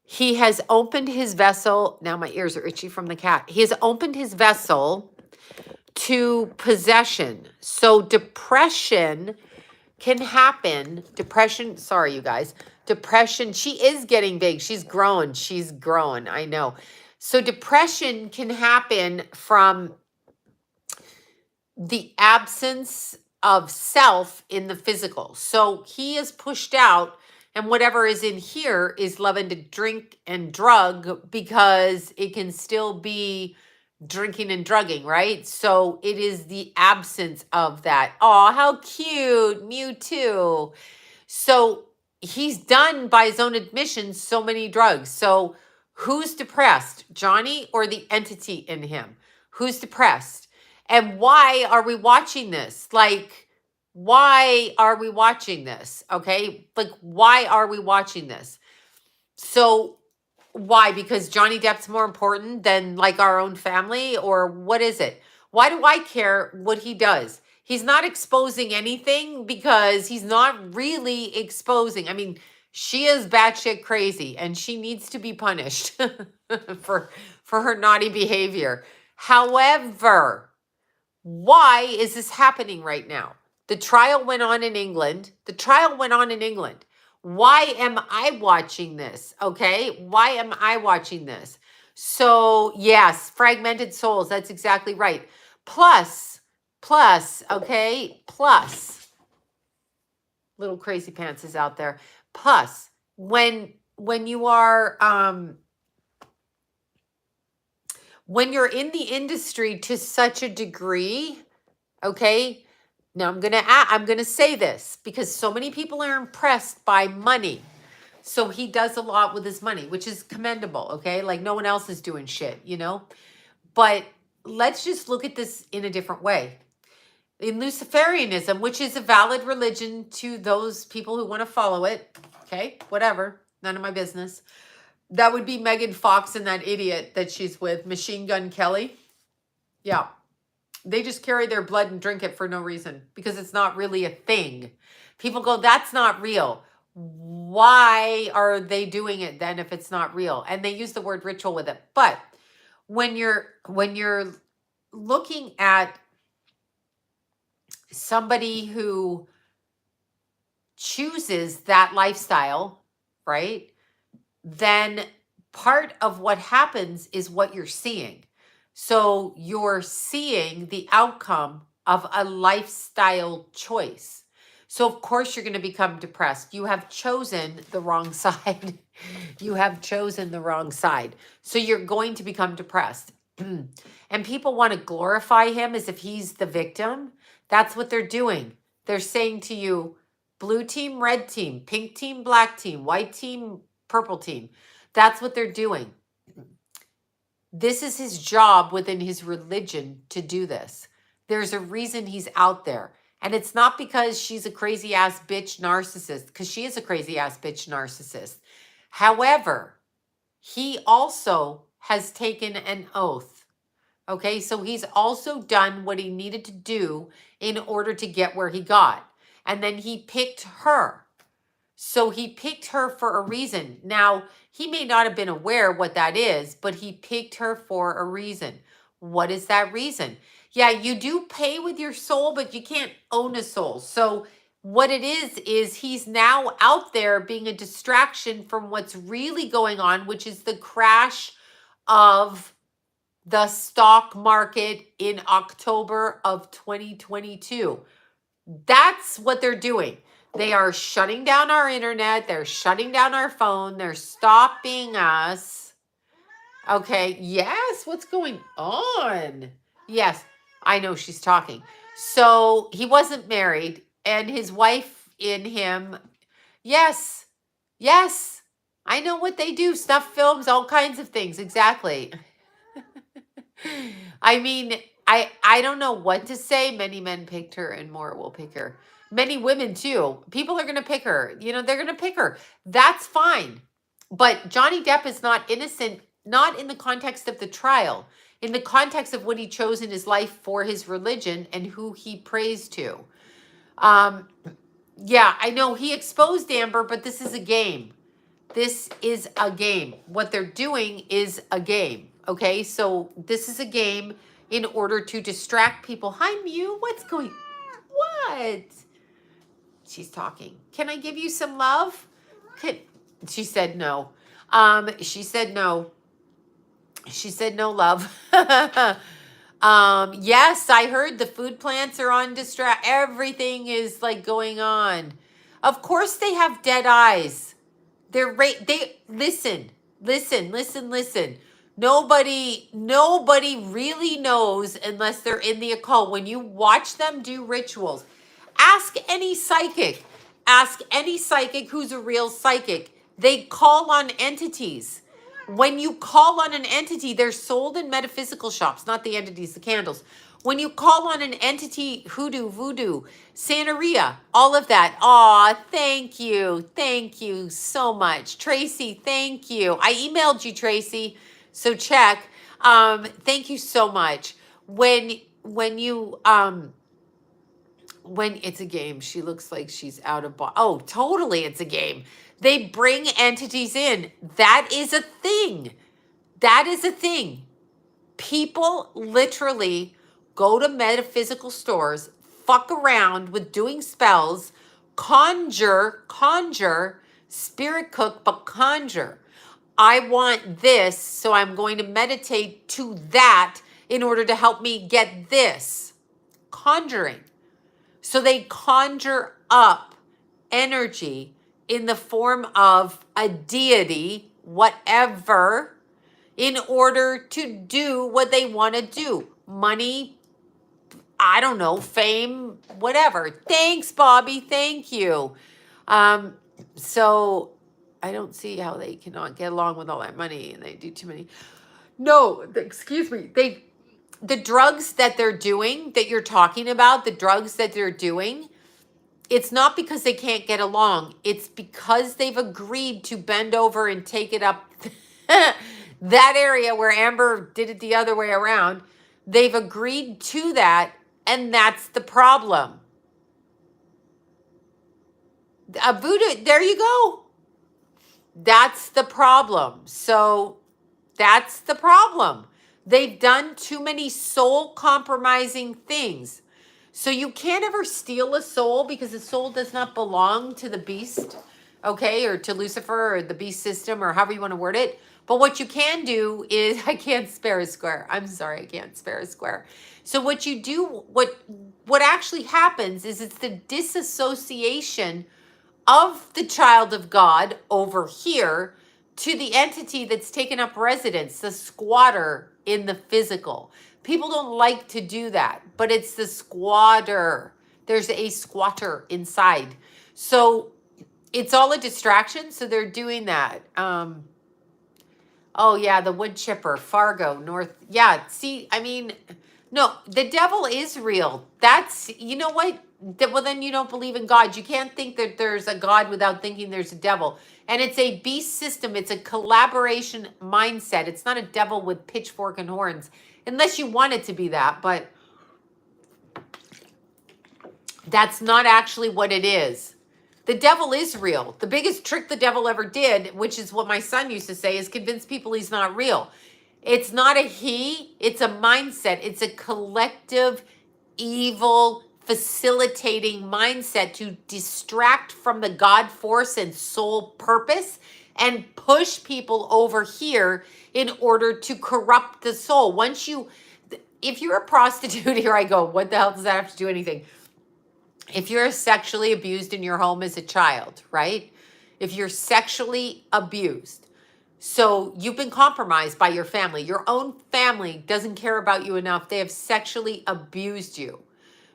He has opened his vessel. Now my ears are itchy from the cat. He has opened his vessel to possession. So depression can happen. Depression, sorry, you guys. Depression, she is getting big. She's growing. I know. So depression can happen from the absence of self in the physical. So he is pushed out, and whatever is in here is loving to drink and drug, because it can still be drinking and drugging, right? So it is the absence of that. Oh, how cute. Mew too. So he's done, by his own admission, so many drugs. So who's depressed? Johnny or the entity in him? Who's depressed? And why are we watching this? Like, why are we watching this? Okay? Like, why are we watching this? So why? Because Johnny Depp's more important than like our own family, or what is it? Why do I care what he does? He's not exposing anything, because he's not really exposing. I mean, she is batshit crazy and she needs to be punished for her naughty behavior. However, why is this happening right now? The trial went on in England. Why am I watching this? Okay. Why am I watching this? So yes, fragmented souls. That's exactly right. Plus, okay. Plus, little crazy pants is out there. Plus, when you are, when you're in the industry to such a degree, okay? Now I'm gonna say this because so many people are impressed by money. So he does a lot with his money, which is commendable, okay? Like no one else is doing shit, you know? But let's just look at this in a different way. In Luciferianism, which is a valid religion to those people who want to follow it, okay? Whatever, none of my business. That would be Megan Fox and that idiot that she's with, Machine Gun Kelly. Yeah. They just carry their blood and drink it for no reason because it's not really a thing. People go, that's not real. Why are they doing it then if it's not real? And they use the word ritual with it. But when you're looking at somebody who chooses that lifestyle, right? Then part of what happens is what you're seeing. So you're seeing the outcome of a lifestyle choice. So of course you're going to become depressed. You have chosen the wrong side. You have chosen the wrong side. So you're going to become depressed. And people want to glorify him as if he's the victim. That's what they're doing. They're saying to you, blue team, red team, pink team, black team, white team, purple team. That's what they're doing. This is his job within his religion to do this. There's a reason he's out there. And it's not because she's a crazy ass bitch narcissist, because she is a crazy ass bitch narcissist. However, he also has taken an oath. Okay, so he's also done what he needed to do in order to get where he got. And then he picked her. So he picked her for a reason. Now, he may not have been aware what that is, but he picked her for a reason. What is that reason? Yeah, you do pay with your soul, but you can't own a soul. So what it is he's now out there being a distraction from what's really going on, which is the crash of the stock market in October of 2022. That's what they're doing. They are shutting down our internet. They're shutting down our phone. They're stopping us. Okay. Yes. What's going on? Yes. I know she's talking. So he wasn't married and his wife in him. Yes. Yes. I know what they do. Snuff films, all kinds of things. Exactly. I mean, I don't know what to say. Many men picked her and more will pick her. Many women too. People are going to pick her. You know, they're going to pick her. That's fine. But Johnny Depp is not innocent, not in the context of the trial, in the context of what he chose in his life for his religion and who he prays to. Yeah, I know he exposed Amber, but this is a game. This is a game. What they're doing is a game. Okay, so this is a game in order to distract people. Hi, Mew. What's going? What? She's talking. Can I give you some love? She said no. She said no. She said no love. Yes, I heard the food plants are on distract. Everything is like going on. Of course they have dead eyes. They listen. Nobody really knows unless they're in the occult. When you watch them do rituals, ask any psychic who's a real psychic. They call on entities. When you call on an entity, they're sold in metaphysical shops, not the entities, the candles. When you call on an entity, hoodoo, voodoo, Santeria, all of that. Aw, thank you. Thank you so much. Tracy, thank you. I emailed you, Tracy, so check. Thank you so much. When it's a game, she looks like she's out of body. Oh, totally, it's a game. They bring entities in. That is a thing. That is a thing. People literally go to metaphysical stores, fuck around with doing spells, conjure, spirit cook, but conjure. I want this, so I'm going to meditate to that in order to help me get this. Conjuring. So they conjure up energy in the form of a deity, whatever, in order to do what they want to do. Money, I don't know, fame, whatever. Thanks, Bobby. Thank you. Um, so I don't see how they cannot get along with all that money and they do too many. No, excuse me. The drugs that they're doing that you're talking about, the drugs that they're doing, it's not because they can't get along. It's because they've agreed to bend over and take it up that area where Amber did it the other way around. They've agreed to that, and that's the problem. Voodoo, there you go. That's the problem. So that's the problem. They've done too many soul compromising things. So you can't ever steal a soul because a soul does not belong to the beast, okay, or to Lucifer or the beast system or however you want to word it. But what you can do is, I can't spare a square. I'm sorry, I can't spare a square. So what you do, what actually happens is it's the disassociation of the child of God over here to the entity that's taken up residence, the squatter in the physical. People don't like to do that, but it's the squatter. There's a squatter inside. So it's all a distraction. So they're doing that. Oh yeah, the wood chipper, Fargo, North. Yeah, see, I mean, no, the devil is real. That's, you know what? Well, then you don't believe in God. You can't think that there's a God without thinking there's a devil. And it's a beast system. It's a collaboration mindset. It's not a devil with pitchfork and horns, unless you want it to be that. But that's not actually what it is. The devil is real. The biggest trick the devil ever did, which is what my son used to say, is convince people he's not real. It's not a he, it's a mindset. It's a collective, evil, facilitating mindset to distract from the God force and soul purpose and push people over here in order to corrupt the soul. Once you, if you're a prostitute, here I go, what the hell does that have to do anything? If you're sexually abused in your home as a child, right? If you're sexually abused, so you've been compromised by your family. Your own family doesn't care about you enough. They have sexually abused you.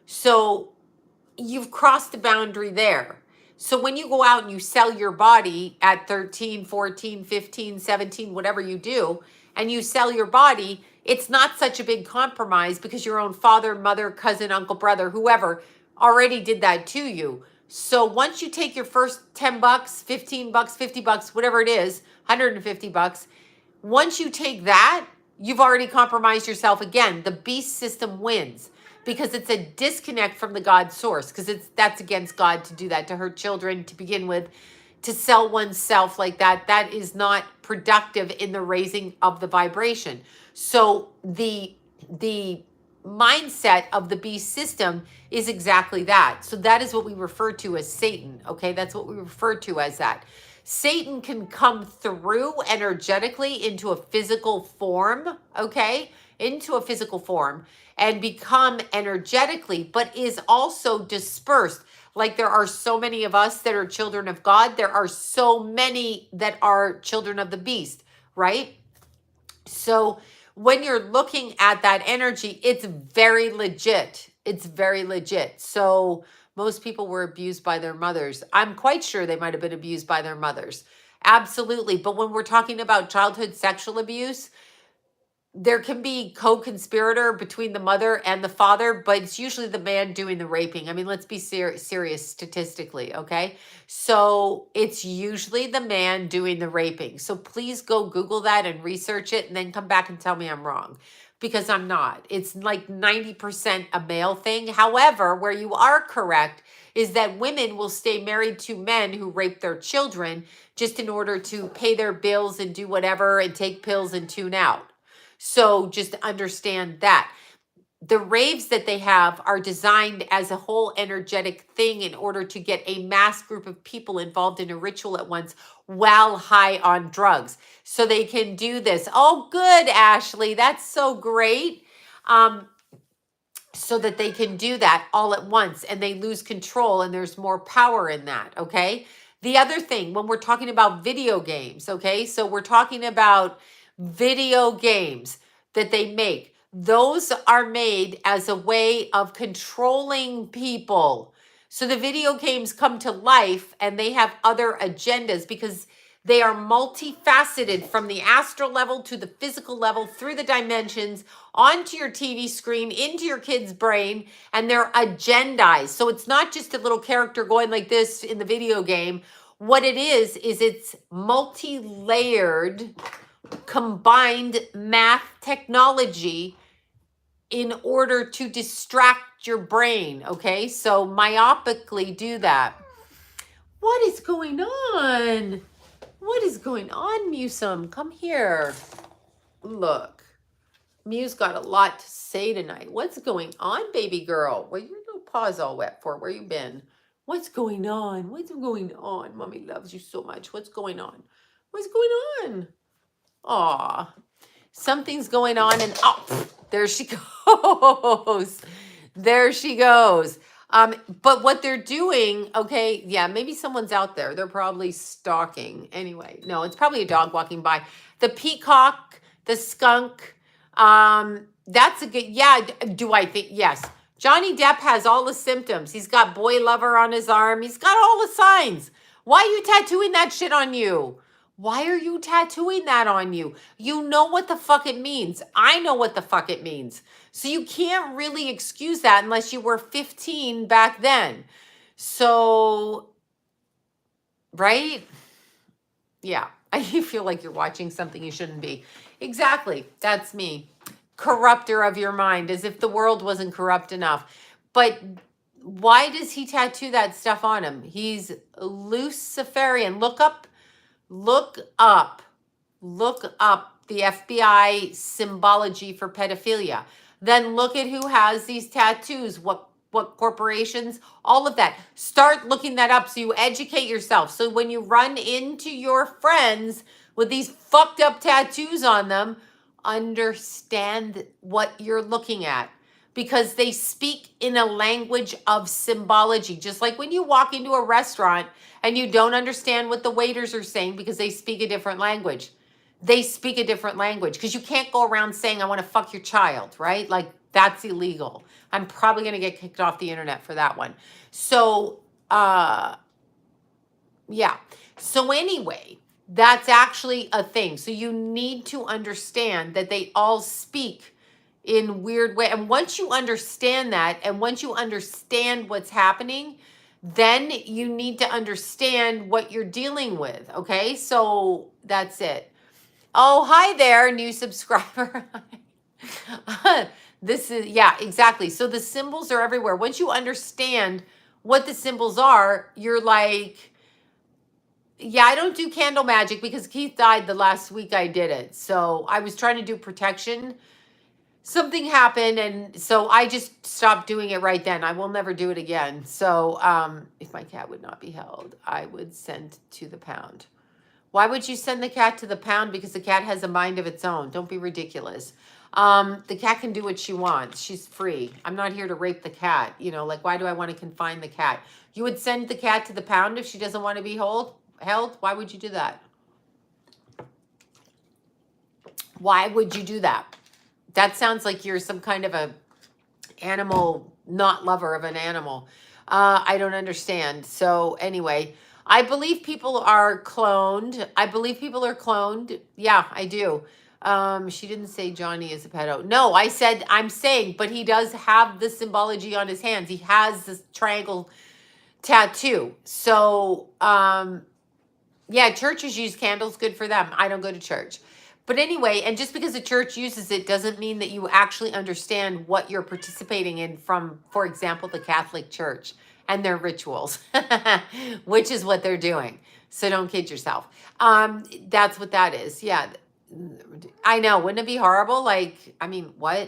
So you've crossed the boundary there. So when you go out and you sell your body at 13, 14, 15, 17, whatever you do, and you sell your body, it's not such a big compromise because your own father, mother, cousin, uncle, brother, whoever already did that to you. So once you take your first 10 bucks, 15 bucks, 50 bucks, whatever it is, 150 bucks, once you take that, you've already compromised yourself again. The beast system wins because it's a disconnect from the God source, because that's against God to do that to hurt children to begin with, to sell oneself like that. That is not productive in the raising of the vibration. So the mindset of the beast system is exactly that. So that is what we refer to as Satan. Okay, that's what we refer to as that. Satan can come through energetically into a physical form, okay, into a physical form and become energetically, but is also dispersed. Like there are so many of us that are children of God, there are so many that are children of the beast, right? So when you're looking at that energy, it's very legit. It's very legit. So most people were abused by their mothers. I'm quite sure they might have been abused by their mothers. Absolutely. But when we're talking about childhood sexual abuse, there can be co-conspirator between the mother and the father, but it's usually the man doing the raping. I mean, let's be serious statistically, okay? So it's usually the man doing the raping. So please go Google that and research it and then come back and tell me I'm wrong, because I'm not. It's like 90% a male thing. However, where you are correct is that women will stay married to men who rape their children just in order to pay their bills and do whatever and take pills and tune out. So just understand that. The raves that they have are designed as a whole energetic thing in order to get a mass group of people involved in a ritual at once while high on drugs. So they can do this. Oh, good, Ashley. That's so great. So that they can do that all at once and they lose control and there's more power in that, okay? The other thing, when we're talking about video games, okay? So we're talking about video games that they make, those are made as a way of controlling people. So the video games come to life and they have other agendas because they are multifaceted from the astral level to the physical level, through the dimensions, onto your TV screen, into your kid's brain, and they're agendized. So it's not just a little character going like this in the video game. What it is it's multi-layered, combined math technology in order to distract your brain, okay? So myopically do that. What is going on? What is going on, Musum? Come here. Look. Muse got a lot to say tonight. What's going on, baby girl? Well, your little paws all wet for. Where you been? What's going on? What's going on? Mommy loves you so much. What's going on? What's going on? Aw. Something's going on and oh, there she goes. There she goes. But what they're doing, okay, yeah, maybe someone's out there. They're probably stalking. Anyway, no, it's probably a dog walking by. The peacock, the skunk, that's a good, yeah, do I think, yes. Johnny Depp has all the symptoms. He's got boy lover on his arm. He's got all the signs. Why are you tattooing that shit on you? Why are you tattooing that on you? You know what the fuck it means. I know what the fuck it means. So you can't really excuse that unless you were 15 back then. So, right? Yeah. You feel like you're watching something you shouldn't be. Exactly. That's me. Corrupter of your mind, as if the world wasn't corrupt enough. But why does he tattoo that stuff on him? He's Luciferian. Look up the FBI symbology for pedophilia. Then look at who has these tattoos, what corporations, all of that. Start looking that up so you educate yourself. So when you run into your friends with these fucked up tattoos on them, understand what you're looking at. Because they speak in a language of symbology. Just like when you walk into a restaurant and you don't understand what the waiters are saying because they speak a different language. They speak a different language because you can't go around saying, I want to fuck your child, right? Like, that's illegal. I'm probably going to get kicked off the internet for that one. So, yeah. So anyway, that's actually a thing. So you need to understand that they all speak in weird way. And once you understand that, and once you understand what's happening, then you need to understand what you're dealing with. Okay. So that's it. Oh, hi there, new subscriber. This is, yeah, exactly. So the symbols are everywhere. Once you understand what the symbols are, you're like, yeah, I don't do candle magic because Keith died the last week I did it. So I was trying to do protection. Something happened, and so I just stopped doing it right then. I will never do it again. So if my cat would not be held, I would send to the pound. Why would you send the cat to the pound? Because the cat has a mind of its own. Don't be ridiculous. The cat can do what she wants. She's free. I'm not here to rape the cat. You know, like, why do I want to confine the cat? You would send the cat to the pound if she doesn't want to be held? Why would you do that? Why would you do that? That sounds like you're some kind of a animal, not lover of an animal. I don't understand. So anyway, I believe people are cloned. I believe people are cloned. Yeah, I do. She didn't say Johnny is a pedo. No, I said, I'm saying, but he does have the symbology on his hands. He has this triangle tattoo. So, yeah, churches use candles. Good for them. I don't go to church. But anyway, and just because a church uses it doesn't mean that you actually understand what you're participating in from, for example, the Catholic Church and their rituals, which is what they're doing. So don't kid yourself. That's what that is. Yeah, I know. Wouldn't it be horrible? Like, I mean, what?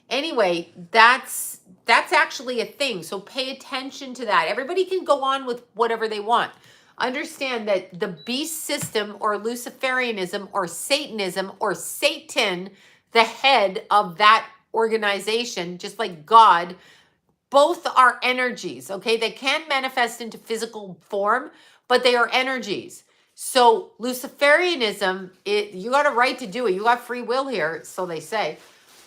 Anyway, that's actually a thing. So pay attention to that. Everybody can go on with whatever they want. Understand that the beast system or Luciferianism or Satanism or Satan, the head of that organization, just like God, both are energies, okay? They can manifest into physical form, but they are energies. So Luciferianism, you got a right to do it. You got free will here, so they say.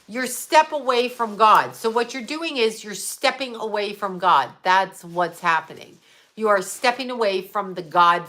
You're step away from God. So what you're doing is you're stepping away from God. That's what's happening. You are stepping away from the God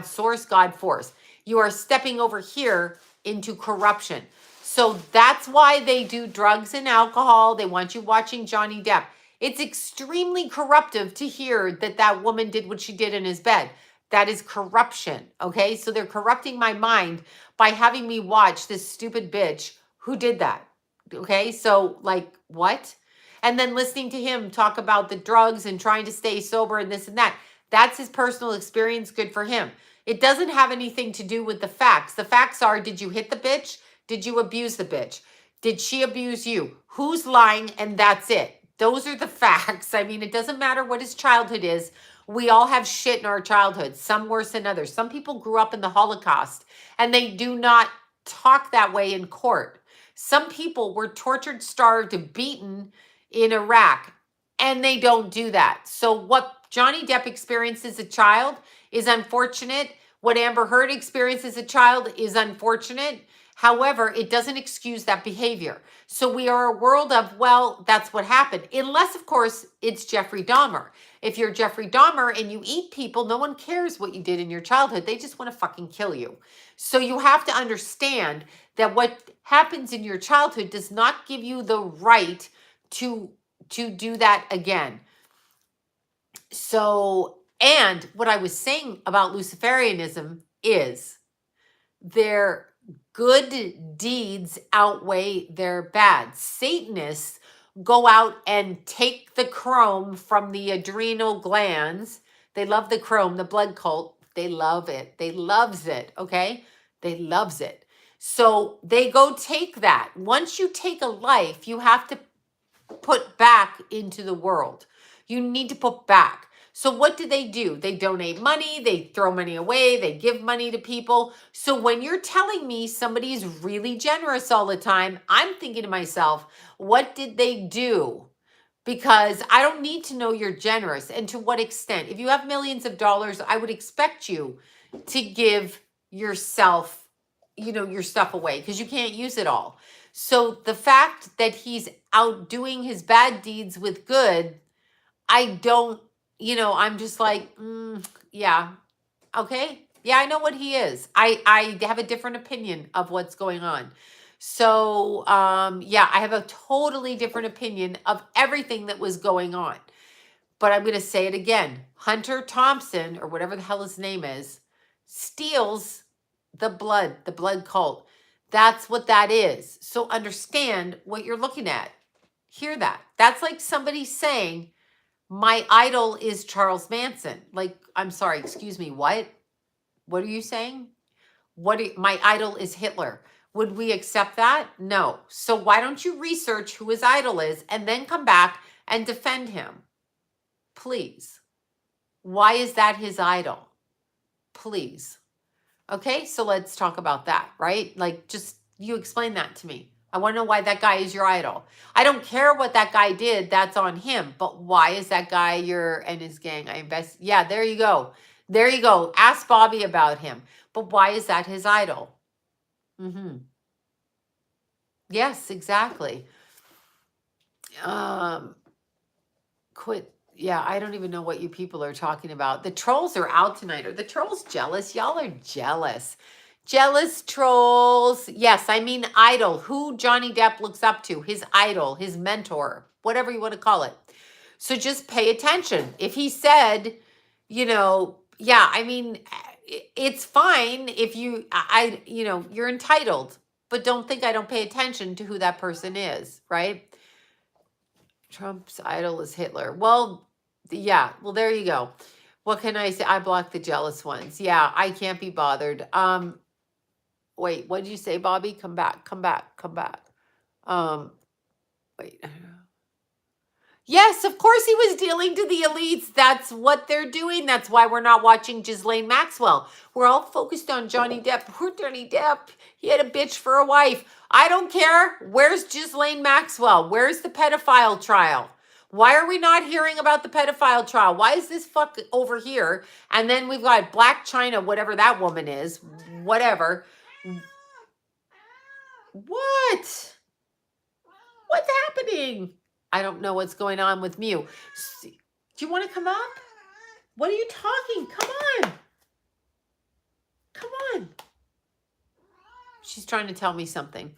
source, God force. You are stepping over here into corruption. So that's why they do drugs and alcohol. They want you watching Johnny Depp. It's extremely corruptive to hear that that woman did what she did in his bed. That is corruption, okay? So they're corrupting my mind by having me watch this stupid bitch who did that. Okay, so like what? And then listening to him talk about the drugs and trying to stay sober and this and that. That's his personal experience. Good for him. It doesn't have anything to do with the facts. The facts are, did you hit the bitch? Did you abuse the bitch? Did she abuse you? Who's lying? And that's it. Those are the facts. I mean, it doesn't matter what his childhood is. We all have shit in our childhood, some worse than others. Some people grew up in the Holocaust and they do not talk that way in court. Some people were tortured, starved, beaten in Iraq, and they don't do that. So what Johnny Depp experienced as a child is unfortunate. What Amber Heard experienced as a child is unfortunate. However, it doesn't excuse that behavior. So we are a world of, well, that's what happened. Unless, of course, it's Jeffrey Dahmer. If you're Jeffrey Dahmer and you eat people, no one cares what you did in your childhood. They just want to fucking kill you. So you have to understand that what happens in your childhood does not give you the right to do that again. So, and what I was saying about Luciferianism is their good deeds outweigh their bad. Satanists go out and take the chrome from the adrenal glands. They love the chrome, the blood cult. They love it. They loves it, okay? They loves it. So they go take that. Once you take a life, you have to put back into the world. You need to put back. So what do? They donate money, they throw money away, they give money to people. So when you're telling me somebody's really generous all the time, I'm thinking to myself, what did they do? Because I don't need to know you're generous and to what extent. If you have millions of dollars, I would expect you to give yourself, your stuff away because you can't use it all. So the fact that he's outdoing his bad deeds with good, I don't, I'm just like, yeah, okay. Yeah, I know what he is. I have a different opinion of what's going on. So, yeah, I have a totally different opinion of everything that was going on. But I'm going to say it again. Hunter Thompson, or whatever the hell his name is, steals the blood cult. That's what that is. So understand what you're looking at. Hear that. That's like somebody saying, my idol is Charles Manson. Like, I'm sorry, excuse me, what? What are you saying? My idol is Hitler. Would we accept that? No. So why don't you research who his idol is and then come back and defend him? Please. Why is that his idol? Please. Okay, so let's talk about that, right? Like, just you explain that to me. I want to know why that guy is your idol. I don't care what that guy did. That's on him. But why is that guy and his gang? Yeah, there you go. There you go. Ask Bobby about him. But why is that his idol? Yes, exactly. Quit. Yeah, I don't even know what you people are talking about. The trolls are out tonight. Are the trolls jealous? Y'all are jealous. Jealous trolls. Yes, I mean idol. Who Johnny Depp looks up to. His idol, his mentor, whatever you want to call it. So just pay attention. If he said, yeah, I mean, it's fine if you're entitled, but don't think I don't pay attention to who that person is, right? Trump's idol is Hitler. Well, yeah, well, there you go. What can I say? I blocked the jealous ones. Yeah, I can't be bothered. Wait, what did you say, Bobby? Come back. Wait. Yes, of course he was dealing to the elites. That's what they're doing. That's why we're not watching Ghislaine Maxwell. We're all focused on Johnny Depp. Poor Johnny Depp. He had a bitch for a wife. I don't care. Where's Ghislaine Maxwell? Where's the pedophile trial? Why are we not hearing about the pedophile trial? Why is this fuck over here? And then we've got Black China, whatever that woman is, whatever. What? What's happening? I don't know what's going on with Mew. Do you want to come up? What are you talking? Come on. Come on. She's trying to tell me something.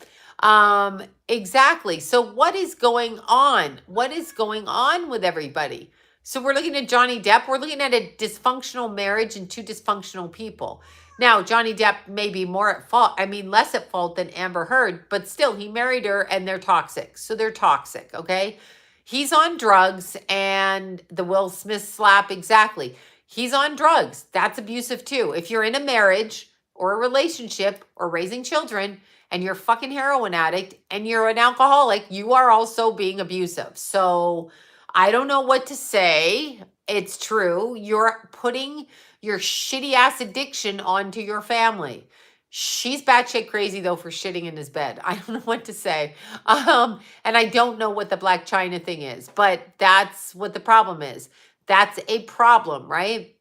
Exactly. So what is going on? What is going on with everybody? So we're looking at Johnny Depp. We're looking at a dysfunctional marriage and two dysfunctional people. Now, Johnny Depp may be more at fault. I mean, less at fault than Amber Heard, but still, he married her and they're toxic. So they're toxic, okay? He's on drugs and the Will Smith slap, exactly. He's on drugs. That's abusive too. If you're in a marriage or a relationship or raising children and you're a fucking heroin addict and you're an alcoholic, you are also being abusive. So I don't know what to say. It's true. You're putting your shitty ass addiction onto your family. She's batshit crazy though for shitting in his bed. I don't know what to say. And I don't know what the Black China thing is, but that's what the problem is. That's a problem, right?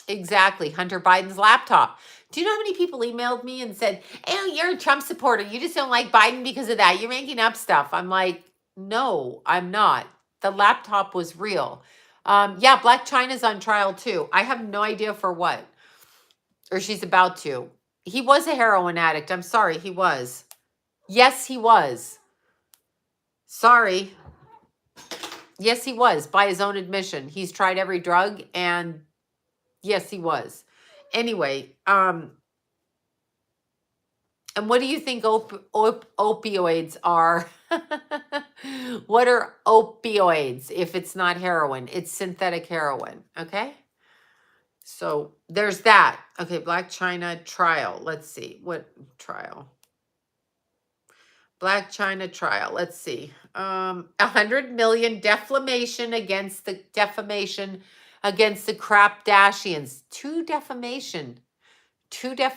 Exactly. Hunter Biden's laptop. Do you know how many people emailed me and said, "Oh, you're a Trump supporter. You just don't like Biden because of that. You're making up stuff." I'm like, no, I'm not. The laptop was real. Yeah, Black China's on trial too. I have no idea for what. Or she's about to. He was a heroin addict. I'm sorry, he was. Yes, he was. Sorry. Yes, he was, by his own admission. He's tried every drug, and yes, he was. Anyway, and what do you think opioids are? What are opioids if it's not heroin? It's synthetic heroin, okay? So there's that. Okay, Black China trial. Let's see. What trial? Black China trial. Let's see. 100 million defamation against the Kardashians.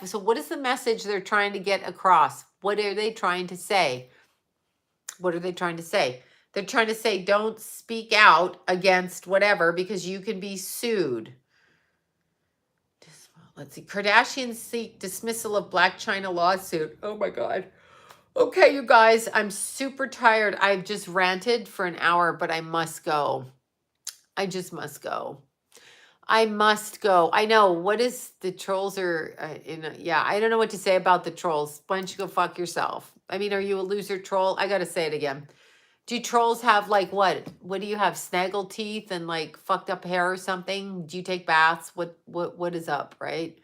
So what is the message they're trying to get across? What are they trying to say? What are they trying to say? They're trying to say, don't speak out against whatever because you can be sued. Let's see. Kardashians seek dismissal of Black China lawsuit. Oh my God. Okay, you guys, I'm super tired. I've just ranted for an hour, but I must go. I just must go. I must go. I know. What is the trolls are yeah, I don't know what to say about the trolls. Why don't you go fuck yourself? I mean, are you a loser troll? I got to say it again. Do trolls have like what? What do you have? Snaggle teeth and like fucked up hair or something? Do you take baths? What is up, right?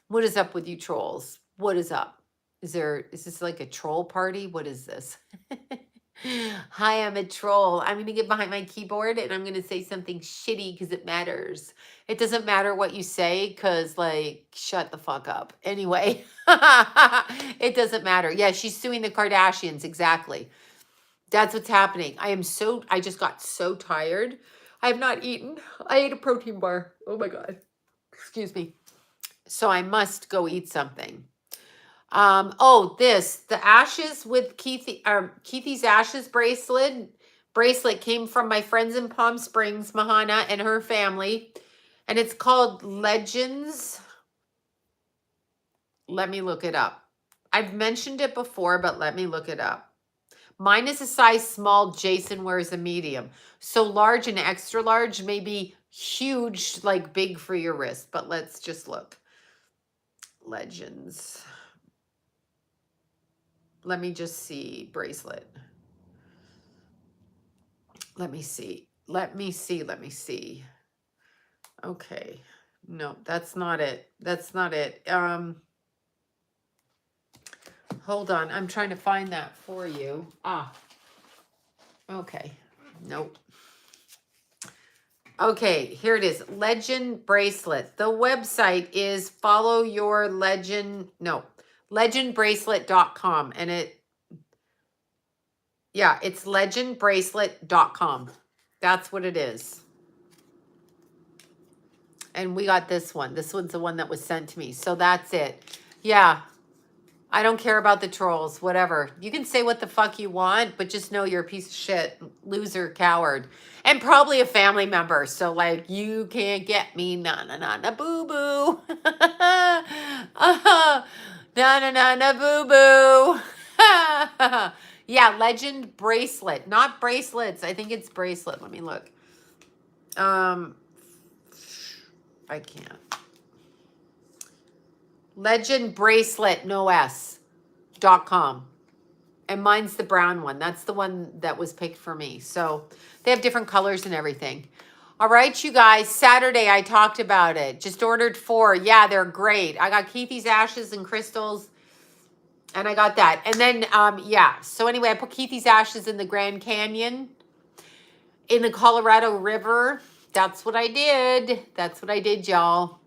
What is up with you trolls? What is up? Is this like a troll party? What is this? Hi, I'm a troll. I'm going to get behind my keyboard and I'm going to say something shitty because it matters. It doesn't matter what you say because, like, shut the fuck up. Anyway, it doesn't matter. Yeah, she's suing the Kardashians. Exactly. That's what's happening. I just got so tired. I have not eaten. I ate a protein bar. Oh my God. Excuse me. So I must go eat something. The ashes with Keithy's ashes bracelet came from my friends in Palm Springs, Mahana and her family, and it's called Legends. Let me look it up. I've mentioned it before, but let me look it up. Mine is a size small. Jason wears a medium. So large and extra large may be huge, like big for your wrist, but let's just look. Legends. Let me just see. Bracelet. Let me see. Okay. No, that's not it. Hold on. I'm trying to find that for you. Okay. Nope. Okay, here it is. Legend bracelet. The website is legendbracelet.com, and it's legendbracelet.com. That's what it is. And we got this one. This one's the one that was sent to me. So that's it. Yeah. I don't care about the trolls, whatever. You can say what the fuck you want, but just know you're a piece of shit, loser, coward, and probably a family member. So, like, you can't get me, na na na na boo boo. Na na na na boo boo. Yeah, legend bracelet, not bracelets. I think it's bracelet. Let me look. I can't. Legend bracelet, no S.com. And mine's the brown one. That's the one that was picked for me. So they have different colors and everything. All right, you guys. Saturday, I talked about it. Just ordered 4. Yeah, they're great. I got Keithy's ashes and crystals. And I got that. And then, yeah. So anyway, I put Keithy's ashes in the Grand Canyon. In the Colorado River. That's what I did. That's what I did, y'all.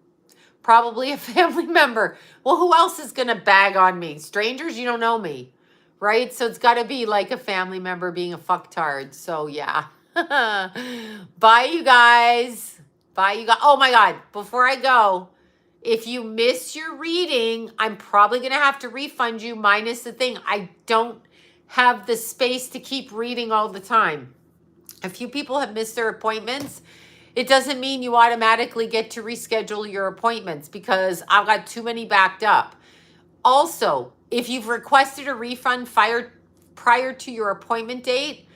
Probably a family member. Well, who else is going to bag on me? Strangers, you don't know me, right? So it's got to be like a family member being a fucktard. So, yeah. Bye, you guys. Bye, you guys. Oh, my God. Before I go, if you miss your reading, I'm probably going to have to refund you minus the thing. I don't have the space to keep reading all the time. A few people have missed their appointments. It doesn't mean you automatically get to reschedule your appointments because I've got too many backed up. Also, if you've requested a refund prior to your appointment date,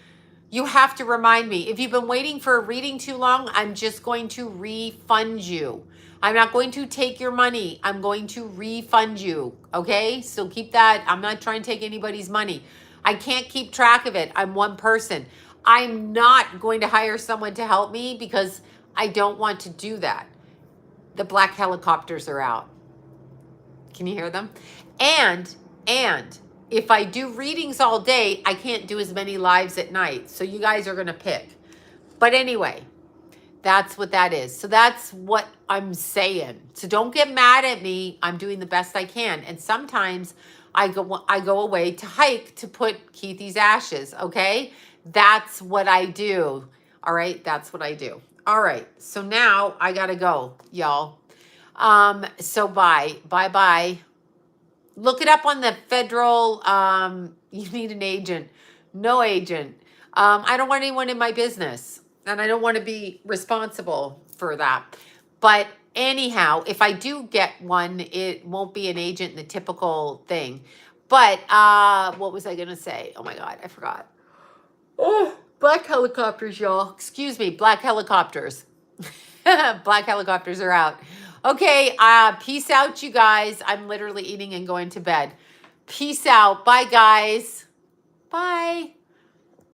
you have to remind me. If you've been waiting for a reading too long, I'm just going to refund you. I'm not going to take your money. I'm going to refund you, okay? So keep that. I'm not trying to take anybody's money. I can't keep track of it. I'm one person. I'm not going to hire someone to help me because I don't want to do that. The black helicopters are out. Can you hear them? And if I do readings all day, I can't do as many lives at night. So you guys are going to pick. But anyway, that's what that is. So that's what I'm saying. So don't get mad at me. I'm doing the best I can. And sometimes I go away to hike to put Keithy's ashes, okay? That's what I do. All right, that's what I do. All right, so now I gotta go, y'all. So bye. Look it up on the federal, you need an agent. No agent. I don't want anyone in my business, and I don't want to be responsible for that. But anyhow, if I do get one, it won't be an agent in the typical thing. But what was I gonna say? Oh my God, I forgot. Oh, black helicopters, y'all. Excuse me, black helicopters. Black helicopters are out. Okay, peace out, you guys. I'm literally eating and going to bed. Peace out. Bye, guys. Bye.